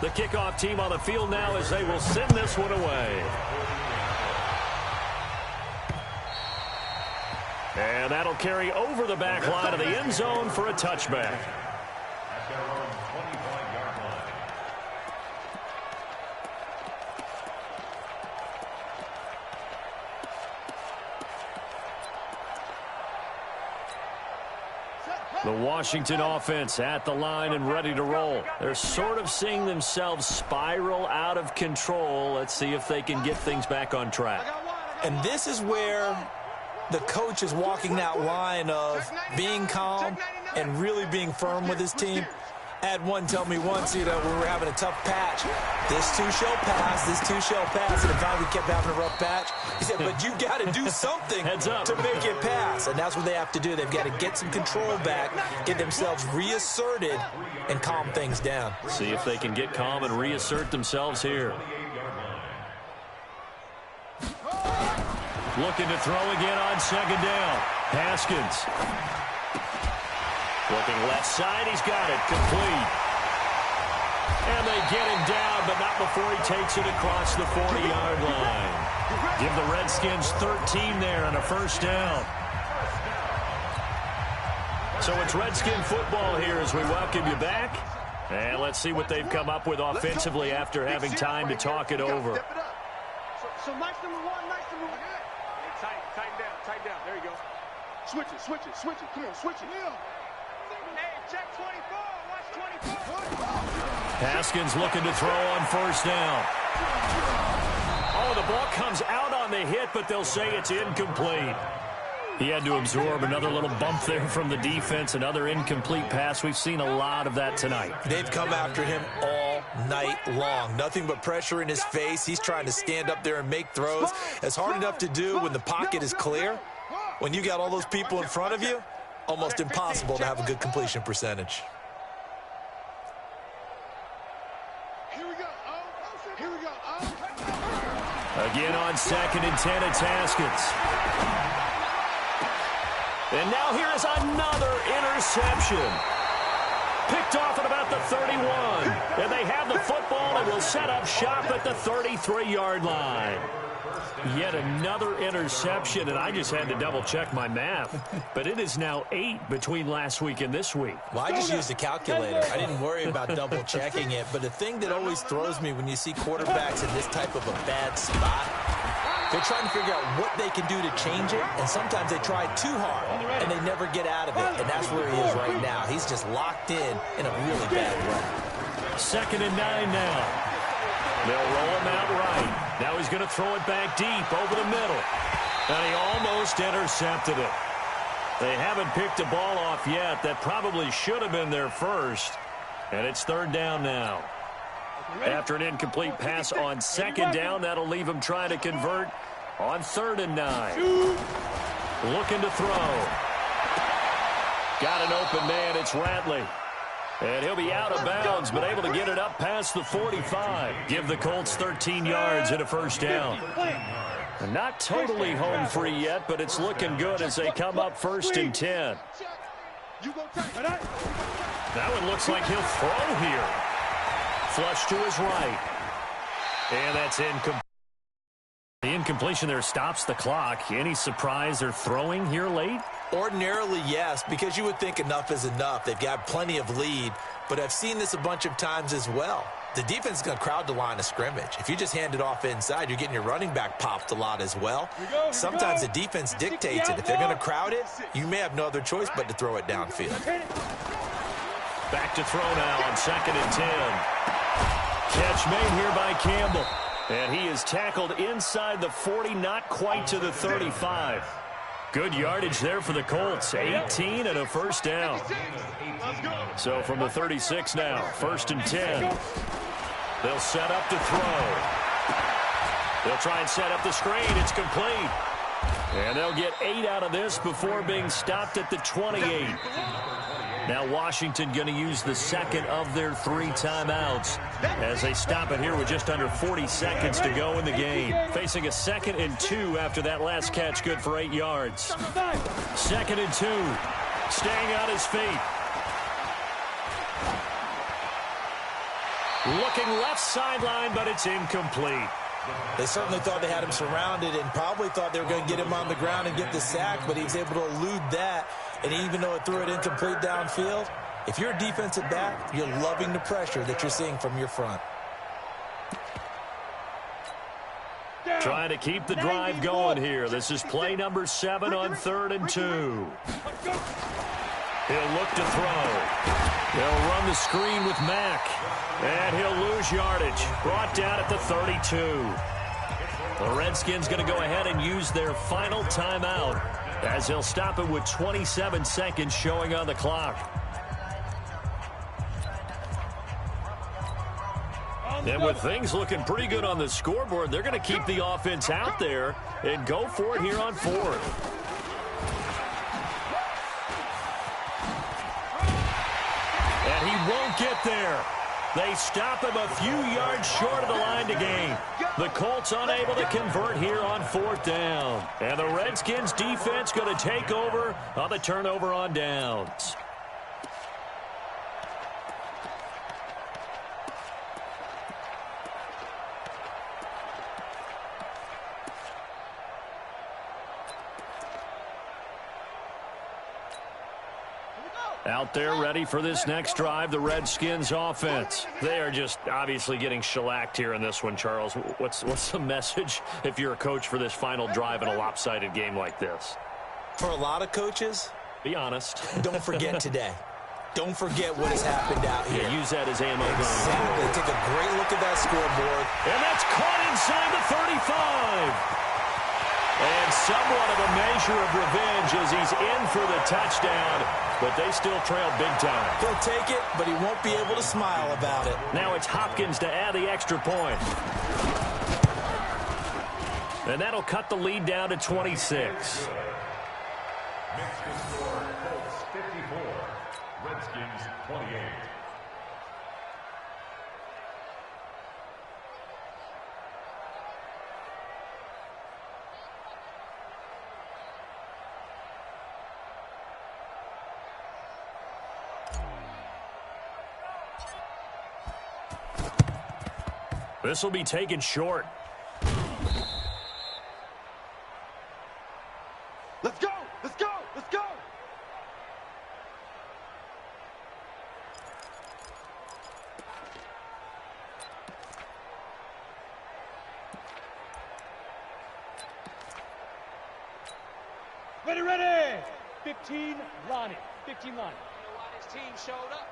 The kickoff team on the field now as they will send this one away. And that'll carry over the back line of the end zone for a touchback.
At their own 25-yard line.
The Washington offense at the line and ready to roll. They're sort of seeing themselves spiral out of control. Let's see if they can get things back on track.
And this is where the coach is walking that line of being calm and really being firm with his team. I had one tell me once, when we were having a tough patch, this too shall pass, this too shall pass. And finally we kept having a rough patch. He said, but you got to do something to make it pass. And that's what they have to do. They've got to get some control back, get themselves reasserted, and calm things down.
See if they can get calm and reassert themselves here. Looking to throw again on 2nd down. Haskins. Looking left side. He's got it. Complete. And they get him down, but not before he takes it across the 40-yard line. Give the Redskins 13 there on a 1st down. So it's Redskin football here as we welcome you back. And let's see what they've come up with offensively after having time to talk it over.
So match number 1, match number 1. Tighten down. There you go. Switch it. Come on, switch it. Hey, check 24. Watch 24.
Haskins looking to throw on 1st down. Oh, the ball comes out on the hit, but they'll say it's incomplete. He had to absorb another little bump there from the defense, another incomplete pass. We've seen a lot of that tonight.
They've come after him all night long. Nothing but pressure in his face. He's trying to stand up there and make throws. It's hard enough to do when the pocket is clear. When you got all those people in front of you, almost impossible to have a good completion percentage.
Here we go.
Again on 2nd and 10, it's Haskins. And now here is another interception. Picked off at about the 31. And they have the football and will set up shop at the 33-yard line. Yet another interception, and I just had to double-check my math. But it is now 8 between last week and this week.
Well, I just used a calculator. I didn't worry about double-checking it. But the thing that always throws me when you see quarterbacks in this type of a bad spot, they're trying to figure out what they can do to change it, and sometimes they try too hard, and they never get out of it, and that's where he is right now. He's just locked in a really bad run.
2nd and 9 now. They'll roll him out right. Now he's going to throw it back deep over the middle, and he almost intercepted it. They haven't picked a ball off yet. That probably should have been their first, and it's 3rd down now. After an incomplete pass on second down, that'll leave him trying to convert on 3rd and 9. Looking to throw. Got an open man. It's Ratley. And he'll be out of bounds, but able to get it up past the 45. Give the Colts 13 yards and a first down. Not totally home free yet, but it's looking good as they come up 1st and 10. That one looks like he'll throw here. Flush to his right. And that's incomplete. The incompletion there stops the clock. Any surprise they're throwing here late?
Ordinarily, yes, because you would think enough is enough. They've got plenty of lead, but I've seen this a bunch of times as well. The defense is going to crowd the line of scrimmage. If you just hand it off inside, you're getting your running back popped a lot as well. Sometimes the defense dictates it. If they're going to crowd it, you may have no other choice but to throw it downfield.
Back to throw now on 2nd and 10. Catch made here by Campbell. And he is tackled inside the 40, not quite to the 35. Good yardage there for the Colts. 18 and a first down. So from the 36 now, 1st and 10. They'll set up to throw. They'll try and set up the screen. It's complete. And they'll get 8 out of this before being stopped at the 28. Now Washington going to use the second of their 3 timeouts as they stop it here with just under 40 seconds to go in the game. Facing a 2nd and 2 after that last catch, good for 8 yards. 2nd and 2, staying on his feet. Looking left sideline, but it's incomplete.
They certainly thought they had him surrounded and probably thought they were going to get him on the ground and get the sack, but he was able to elude that. And even though it threw it incomplete downfield, if you're a defensive back, you're loving the pressure that you're seeing from your front.
Trying to keep the drive going here. This is play number 7 on 3rd and 2. He'll look to throw. They'll run the screen with Mack. And he'll lose yardage. Brought down at the 32. The Redskins going to go ahead and use their final timeout as he'll stop it with 27 seconds showing on the clock. And with things looking pretty good on the scoreboard, they're going to keep the offense out there and go for it here on 4th. And he won't get there. They stop him a few yards short of the line to gain. The Colts unable to convert here on 4th down. And the Redskins defense going to take over on the turnover on downs. Out there ready for this next drive, the Redskins offense. They are just obviously getting shellacked here in this one, Charles. What's the message if you're a coach for this final drive in a lopsided game like this?
For a lot of coaches,
be honest.
Don't forget today. Don't forget what has happened out here.
Yeah, use that as ammo.
Exactly. Take a great look at that scoreboard.
And that's caught inside the 35. And somewhat of a measure of revenge as he's in for the touchdown, but they still trail big time.
He'll take it, but he won't be able to smile about it.
Now it's Hopkins to add the extra point. And that'll cut the lead down to 26.
Colts 54, Redskins 28.
This will be taken short.
Let's go! Let's go! Let's go! Ready, ready! 15, Lonnie. 15, Lonnie.
You know why this team showed up?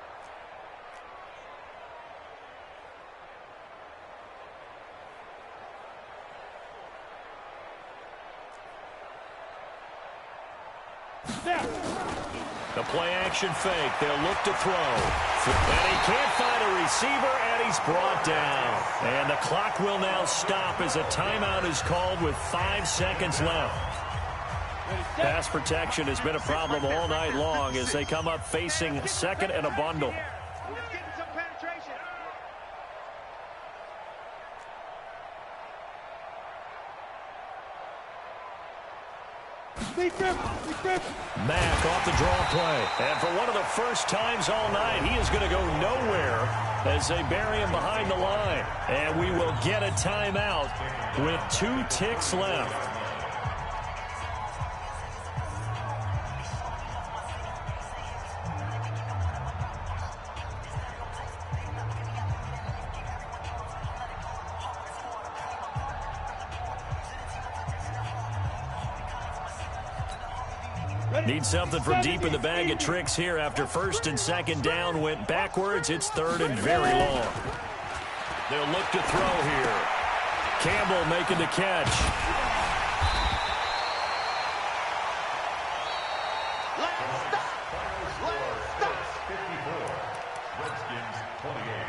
The play-action fake. They'll look to throw. And he can't find a receiver, and he's brought down. And the clock will now stop as a timeout is called with 5 seconds left. Pass protection has been a problem all night long as they come up facing second and a bundle. Mack off the draw play. And for one of the first times all night, he is going to go nowhere as they bury him behind the line. And we will get a timeout with 2 ticks left. Need something from deep in the bag of tricks here after first and second down went backwards. It's third and very long. They'll look to throw here. Campbell making the catch.
Redskins 28.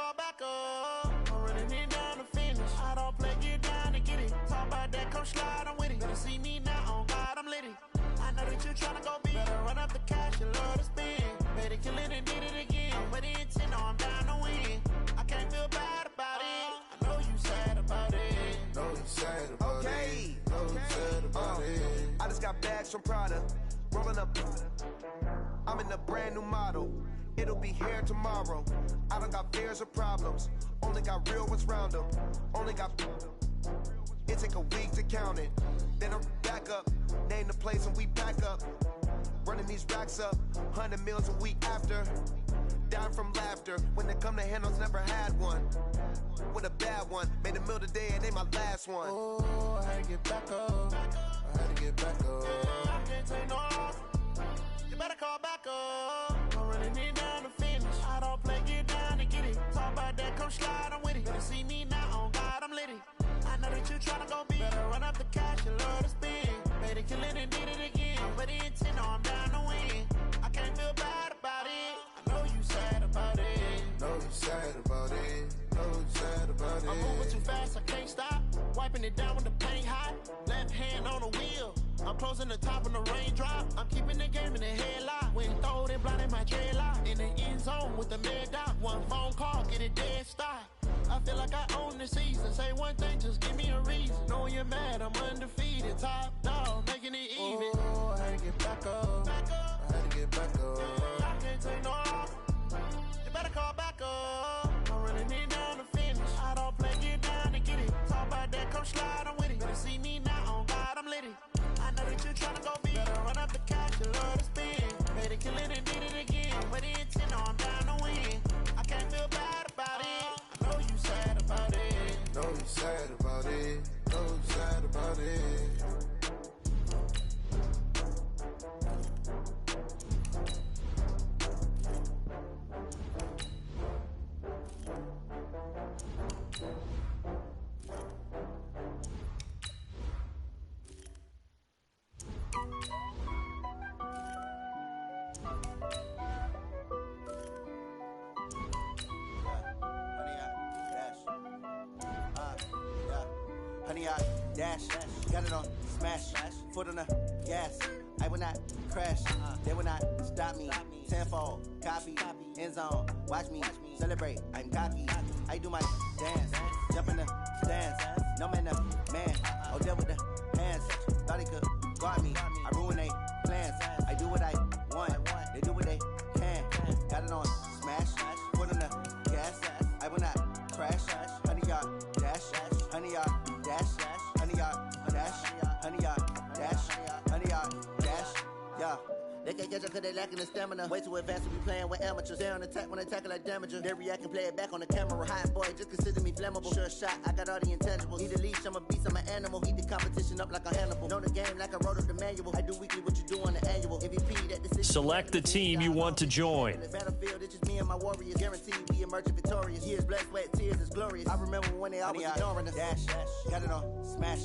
call back up. I'm running it down to finish. I don't play, get down and get it. Talk about that, come slide, I'm with it. Better see me now, on God, I'm litty. I know that you tryna go big. Better run up the cash, you love to spend. Better kill it and did it again. With the intent, no, I'm down to win. I can't feel bad about it. I know you sad about it.
Know you sad about it. Know you sad about it.
I just got bags from Prada. Rolling up. I'm in a brand new model. It'll be here tomorrow. I don't got fears or problems. Only got real ones round them. Only got. It take a week to count it. Then I'm back up. Name the place and we back up. Running these racks up. 100 meals a week after. Down from laughter. When they come to handles, never had one. With a bad one. Made a meal today and they my last one.
Oh, I had to get back up.
I had to get back up.
I can't take no off. You better call back up. I'm running it down to finish. I don't play, get down and get it. Talk about that, come slide, I'm with it. Better see me now, on God, I'm litty. I know that you tryna go big. Better run up the cash, you love to spend. Better kill it and did it again. But the intent, no, I'm down to win. I can't feel bad about it. I know you sad about it.
Know you sad about it. Know you sad about it.
I'm moving too fast, I can't stop. Wiping it down with the paint hot. Left hand on the wheel. I'm closing the top when the raindrop. I'm keeping the game in the headlock. When throwed and blinded my dreadlock. In the end zone with the mad dot. One phone call, get it dead stop. I feel like I own the season. Say one thing, just give me a reason. Knowing you're mad, I'm undefeated. Top dog, making it even.
Oh, I had to get back up. I had to get back up.
I can't take no off. You better call back up. I'm running it down to finish. I don't play, get down and get it. Talk about that, come slide, I'm with it. Better see me now, on God, I'm litty. I know that you tryna go big. Better run up the cash, you love to spend. Better kill it and did it again. With the intent, no, I'm down to win. I can't feel bad about it. I know you sad about it.
Know you sad about it. Know you sad about it.
Honey, I dash, got it on smash, foot on the gas. I will not crash, they will not stop me. Tenfold, copy, end zone, watch me celebrate. I'm cocky, I do my dance, jump in the stands. No man, the man, oh there with the hands. Thought he could guard me, I ruin they plans. I do what I want, they do what they can. Got it on smash, foot on the gas. I will not crash, honey, y'all dash, honey, y'all dash, honey, y'all dash, honey, y'all dash, honey, y'all dash, yeah. They can't catch up cause they lacking the stamina. Way too advanced to be playing with amateurs. They on attack when they tackle like damager. They react and play it back on the camera. Hot boy, just consider me flammable. Sure shot, I got all the intangibles. Need a leash, I'm a beast, I'm an animal. Eat the competition up like a Hannibal. Know the game like I wrote up the manual. I do weekly what you do on the annual. MVP that decision.
Select the team you want to join.
In the battlefield, it's just me and my warriors. Guaranteed we emerge victorious. Years, blood, sweat, tears is glorious. I remember when they always ignoring us. Dash, got it on smash,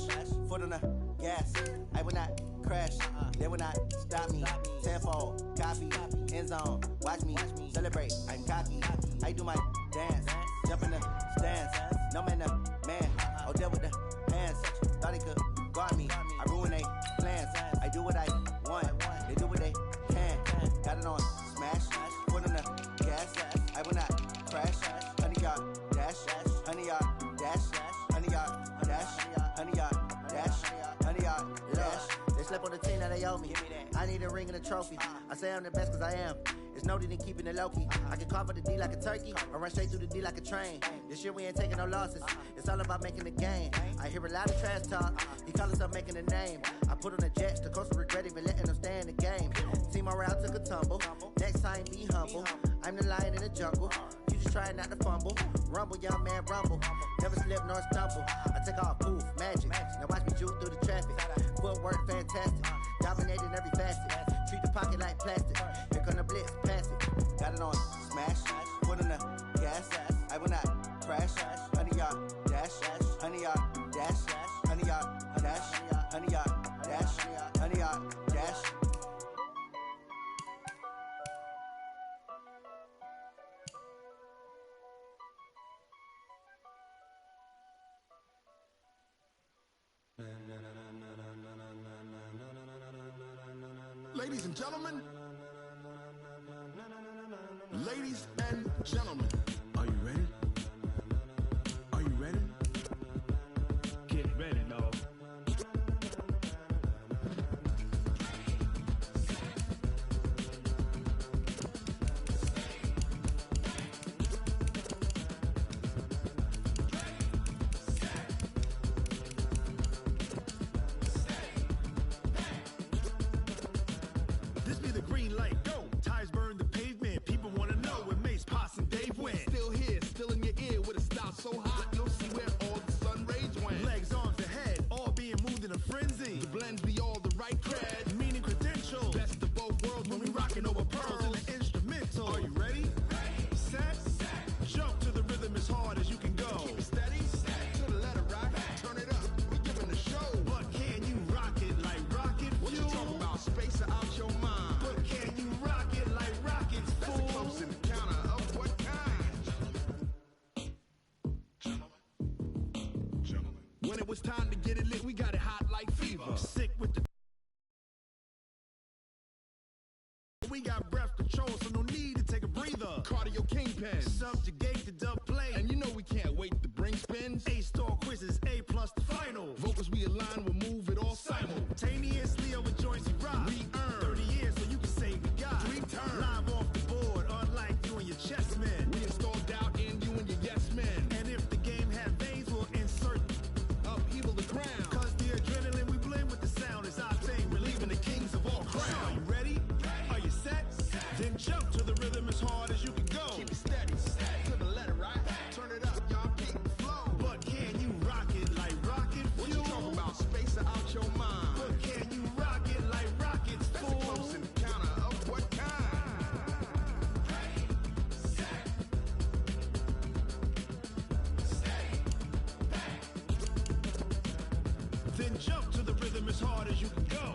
foot on the gas. I will not crash, they will not stop me. Tenfold, copy, end zone, watch me celebrate. I'm cocky, I do my dance, jump in the stands. No man, the man, oh there with the hands. Thought he could guard me, I ruin they plans. I do what I want, they do what they can. Got it on smash, foot on the gas. I will not crash, honey, y'all dash, honey, y'all dash, honey, y'all dash, honey, y'all dash, honey, y'all dash. They slept on the team that they owe me. I need a ring and a trophy. I say I'm the best cause I am. It's no need in keeping it low-key. I can carve up the D like a turkey or run straight through the D like a train. This year we ain't taking no losses. It's all about making the game. I hear a lot of trash talk. He call himself making a name. I put on the Jets. The coach will regret even letting them stay in the game. Team morale took a tumble. Next time be humble. I'm the lion in the jungle. You just try not to fumble. Rumble, young man, rumble. Never slip nor stumble. I take off, poof, magic. Now watch me juke through the traffic. Footwork fantastic. Dominating every facet. Treat the pocket like plastic. Here come the blitz, pass it. Got it on smash. Foot on the gas. I will not crash. Honey, y'all dash. Honey, y'all dash. Honey, y'all dash. Honey, y'all dash. Honey, y'all dash.
Ladies and gentlemen. Ladies and gentlemen. Are you ready? Are you ready? Get ready, dog. This be the green light, go. Tires burn the pavement. People want to know where Mace, Potts, and Dave went. Still here, still in your ear with a style so hot, you'll see where all the sun rays went. Legs, arms, the head, all being moved in a frenzy. The blends be all the right cred, meaning credentials. Best of both worlds when we rocking over pearls in the instrumental. Are you ready? Set, jump to the rhythm as hard as you can go. Keep it steady, to the letter right. Turn it up, we giving the show. But can you rock it like rocket fuel? What you talking about? Space out your mind. But can you rock it like rockets, fool? That's a close encounter of what kind? Gentlemen. When it was time to get it lit, we got it hot like fever. Sick with the we got breath control, so no need to take a breather. Cardio kingpin, subjugate the dub play. And you know we can't wait to bring spins. A-star quizzes, A+ the final. Vocals we align, we'll move it all simultaneously over joints we rock. We earn 30 years, so you can say we got 3 turns. Live off the board, unlike you and your chess men. We install doubt in you and your yes men. And if the game had veins, we'll insert upheaval the crown. Cause the adrenaline we blend with the sound is our thing. We're leaving the kings of all crowns. Are you ready? Are you set? Then jump to the rhythm as hard as you can go. Keep it steady, to the letter right. Turn it up, y'all keep the flow. But can you rock it like rocket fuel? What you talking about? Space out your mind. But can you rock it like rockets, fool? That's a close encounter of what kind? Then jump to the rhythm as hard as you can go.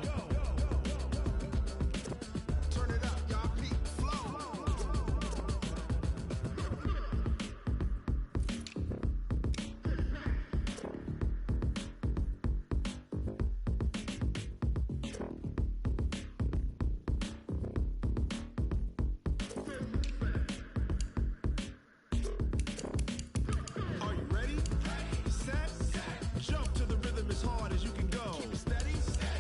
Turn it up, y'all keep the flow. Are you ready? Set, jump to the rhythm as hard as you can go. Keep it steady,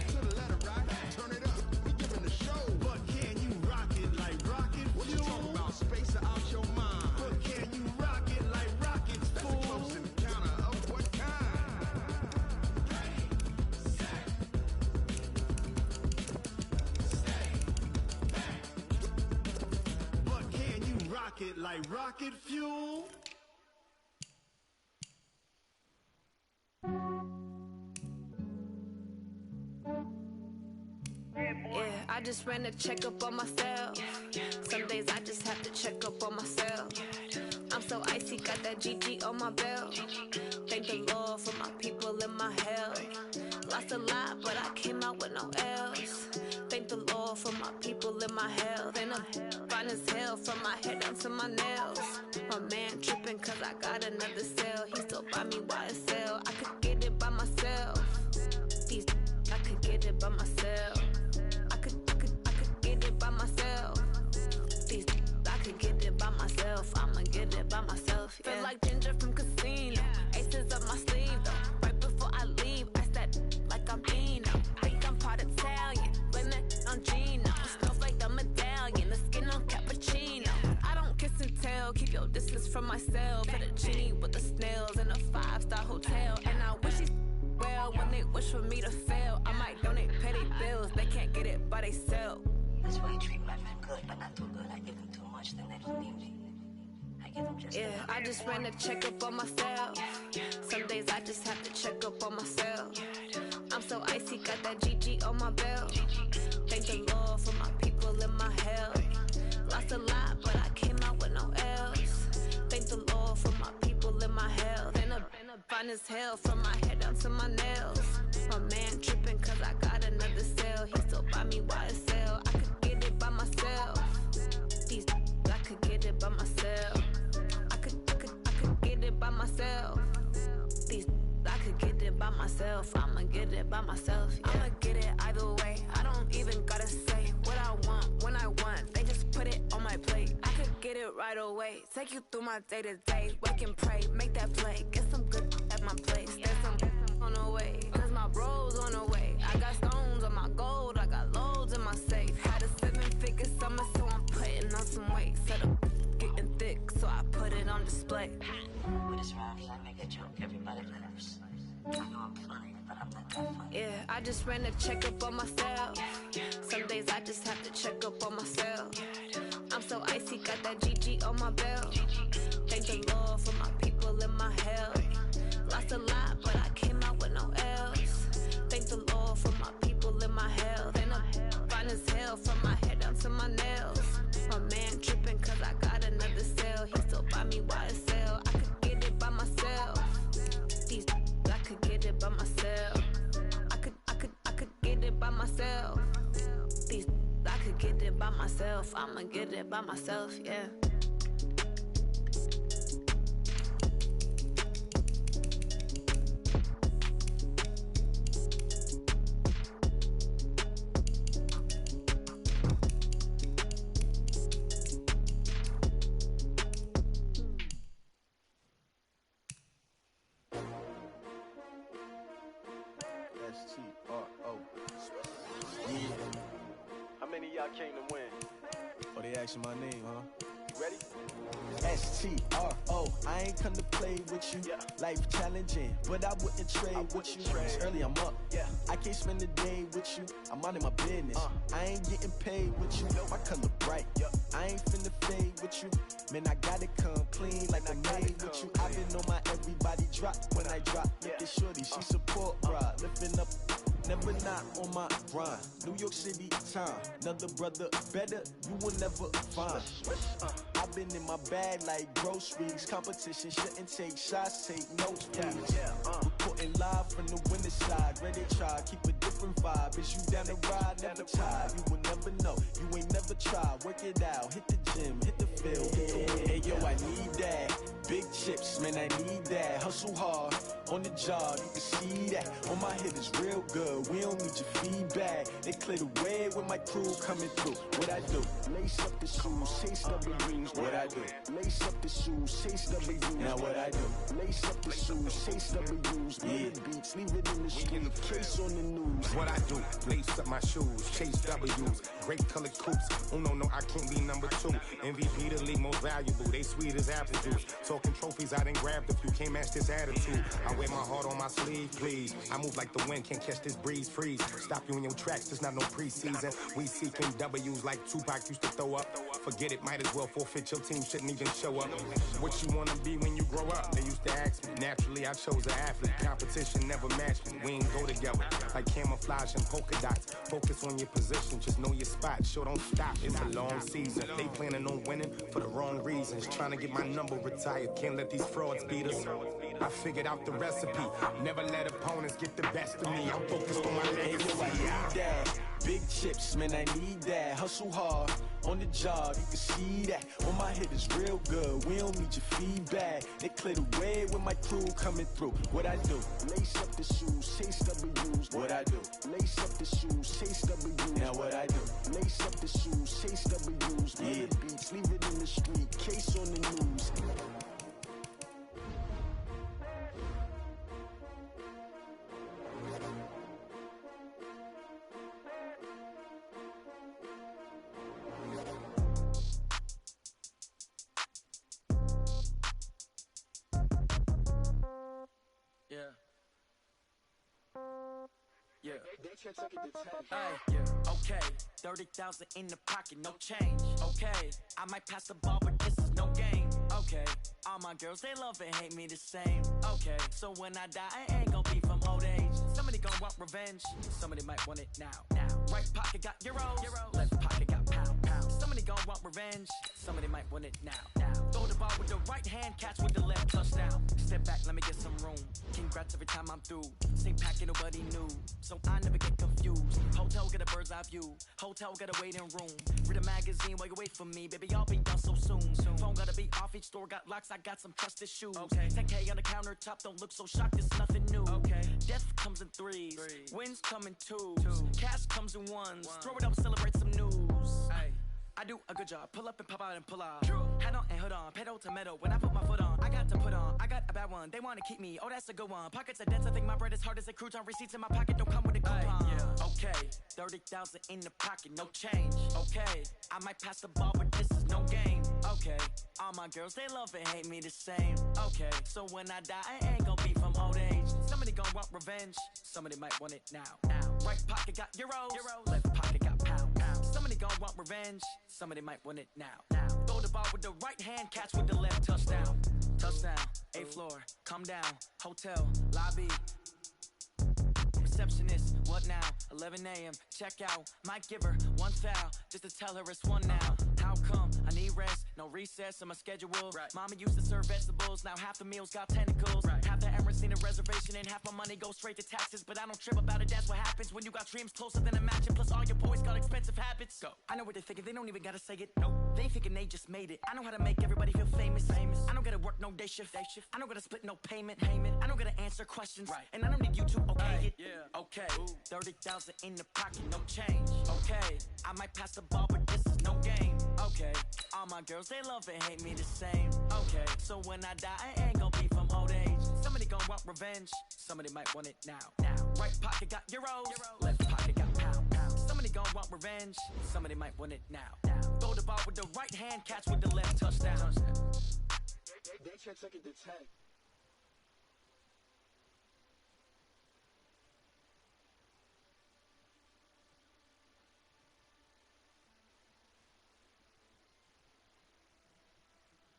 to the letter right. Turn it up, we giving the show. But can you rock it like rocket fuel? What you talking about? Space out your mind. But can you rock it like rockets, fool? That's a close encounter of what kind? But can you rock it like rocket fuel?
Yeah, I just ran a checkup on myself. Some days I just have to check up on myself. I'm so icy, got that GG on my belt. Thank the Lord for my people in my health. Lost a lot, but I came out with no L's. Thank the Lord for my people in my health. And I'm fine as hell from my head down to my nails. My man tripping cause I got another cell. He still buy me YSL. I could get it by myself. These I could get it by myself. I could get it by myself. These I could get it by myself. I'ma get it by myself. Yeah. Feel like Ginger from Casino. Aces up my sleeve though. Right before I leave, I said like I'm Dino. Think I'm part Italian. Blame that on Gino. Snowflake the medallion. The skin on cappuccino. I don't kiss and tell. Keep your distance from myself. Hit a genie with the snails in a 5-star hotel. And I wish he's well when they wish for me to fail. I might donate petty bills. They can't get it by themselves.
That's why you treat my men good, but not too good. I give them too much, then they don't need me. I give them just
yeah, I just ran a checkup on myself. Some days I just have to check up on myself. I'm so icy, got that GG on my belt. Thank the Lord for my people in my health. Lost a lot, but I came out with no L's. Thank the Lord for my people in my health. And I'm fine as hell from my head down to my nails. My man tripping cause I got another cell. He still buy me YSL. I could get it by myself. These I could get it by myself. I could get it by myself. These I could get it by myself. I'ma get it by myself. Yeah. I'ma get it either way. I don't even gotta say right away. Take you through my day-to-day. Wake and pray, make that play. Get some good at my place. There's some on the way, cause my bro's on the way. I got stones on my gold, I got loads in my safe. Had a 7-figure summer, so I'm putting on some weight. Set up getting thick, so I put it on display.
With this round, I make a joke, everybody laughs. I know I'm funny, but I'm not that funny.
Yeah, I just ran a checkup on myself. Some days I just have to check up on myself. I'm so icy, got that GG on my belt. Thank the Lord for my people in my health. Lost a lot, but I came out with no else. Thank the Lord for my people in my health. And I'm fine as hell from my head down to my nails. My man tripping cause I got another cell. He still buy me YSL. I could get it by myself. These I could get it by myself. I could get it by myself. These I could get it by myself. I'ma get it by myself, yeah.
S-T-R-O. Yeah. How many of y'all came to win? Oh, they asking my name, huh? You ready? S-T-R-O. I ain't come to play with you. Yeah. Life challenging, but I wouldn't trade with you. It's early, I'm up. Yeah. I can't spend the day with you. I'm minding my business. I ain't getting paid with you. My color bright. I ain't finna fade with you. Man, I gotta come clean like I made with you. I've been on my everybody drop when I drop. Look at shorty, she support ride. Lifting up, never not on my grind. New York City time, another brother better, you will never find. I've been in my bag like groceries. Competition shouldn't take shots, take notes, please. Reporting live from the winter side. Ready to try, keep a different vibe. Is you down the ride, never tired. You will never know, you ain't never tried. Work it out, hit the gym, hit the field. Hey yo, I need that. Big chips, man, I need that. Hustle hard, on the job, you can see that. On my head is real good, we don't need your feedback. They clear the way with my crew coming through. What I do? Lace up the shoes, chase W's. What I do? Lace up the shoes, chase W's. Now what I do? Lace up the shoes, chase W's. Yeah. Beats, leave it in the street, case on the news.
What I do? Lace up my shoes, chase W's. Great colored coops. Oh no, I can't be number 2. MVP the league most valuable. They sweet as apple juice. Talking trophies, I didn't grab the few. Can't match this attitude. I wear my heart on my sleeve, please. I move like the wind, can't catch this breeze, freeze. Stop you in your tracks, there's not no preseason. We seeking W's like Tupac used to throw up. Forget it, might as well forfeit. Your team shouldn't even show up. What you wanna be when you grow up? They used to ask me. Naturally, I chose an athlete. Competition never matched me. We ain't go together like camouflage and polka dots. Focus on your position, just know your spot. Sure, don't stop. It's a long season. They planning on winning for the wrong reasons. Trying to get my number retired. Can't let these frauds beat us. I figured out the recipe. Never let opponents get the best of me. I'm focused on my legacy.
Big chips, man, I need that. Hustle hard, on the job, you can see that. On my head is real good, we don't need your feedback. They clear the way with my crew coming through. What I do? Lace up the shoes, chase W's. What I do? Lace up the shoes, chase W's. Now what I do? Lace up the shoes, chase W's. Yeah. Beats, leave it in the street, case on the news.
Okay, 30,000 in the pocket, no change. Okay, I might pass the ball, but this is no game. Okay, all my girls, they love and hate me the same. Okay, so when I die, I ain't gonna be from old age. Somebody gonna want revenge, somebody might want it now. Right pocket got euros, left pocket got pound. Somebody gonna want revenge, somebody might want it now. Throw the ball with the right hand, catch with the left, touchdown. Step back, let me get some room. Congrats every time I'm through. Same packet, nobody knew, so I never get confused. Hotel get a bird's eye view. Hotel got a waiting room. Read a magazine while you wait for me, baby. I'll be done so soon. Phone gotta be off. Each store got locks. I got some trusted shoes. Okay. 10K on the countertop. Don't look so shocked. It's nothing new. Okay. Death comes in threes. Wins come in twos. Cash comes in ones. Throw it up, celebrate some news. Ay. I do a good job. Pull up and pop out and pull out. Hat on saying hood on, pedal to metal. When I put my foot on, I got to put on. I got a bad one, they wanna keep me. Oh, that's a good one. Pockets are dense, I think my bread is hard as a crouton. Receipts in my pocket don't come with a coupon. Okay, 30,000 in the pocket, no change. Okay, I might pass the ball, but this is no game. Okay, all my girls, they love and hate me the same. Okay, so when I die, I ain't gonna be from old age. Somebody gonna want revenge, somebody might want it now. Right pocket got euros, left pocket got pound. Somebody gonna want revenge, somebody might want it now. Throw the ball with the right hand, catch with the left, touchdown. Touchdown, 8th floor, come down, hotel, lobby. Receptionist, what now? 11 a.m. Check out. Might give her one foul just to tell her it's one now. How come? I need rest, no recess in my schedule. Right. Mama used to serve vegetables, now half the meals got tentacles. Right. Half the Emirates need a reservation and half my money goes straight to taxes. But I don't trip about it, that's what happens when you got dreams closer than a match. And plus all your boys got expensive habits. Go. I know what they're thinking, they don't even gotta say it. Nope. They thinking they just made it. I know how to make everybody feel famous. I don't gotta work no day shift. I don't gotta split no payment. I don't gotta answer questions. Right. And I don't need you to okay it. Yeah. Okay. 30,000 in the pocket, no change. Okay, I might pass the ball, but this is no game. Okay, all my girls, they love and hate me the same. Okay, so when I die, I ain't gonna be from old age. Somebody gonna want revenge, somebody might want it now. Right pocket got euros, left pocket got pound. Somebody gonna want revenge, somebody might want it now. Throw the ball with the right hand, catch with the left, touchdown.
They can't take it to 10.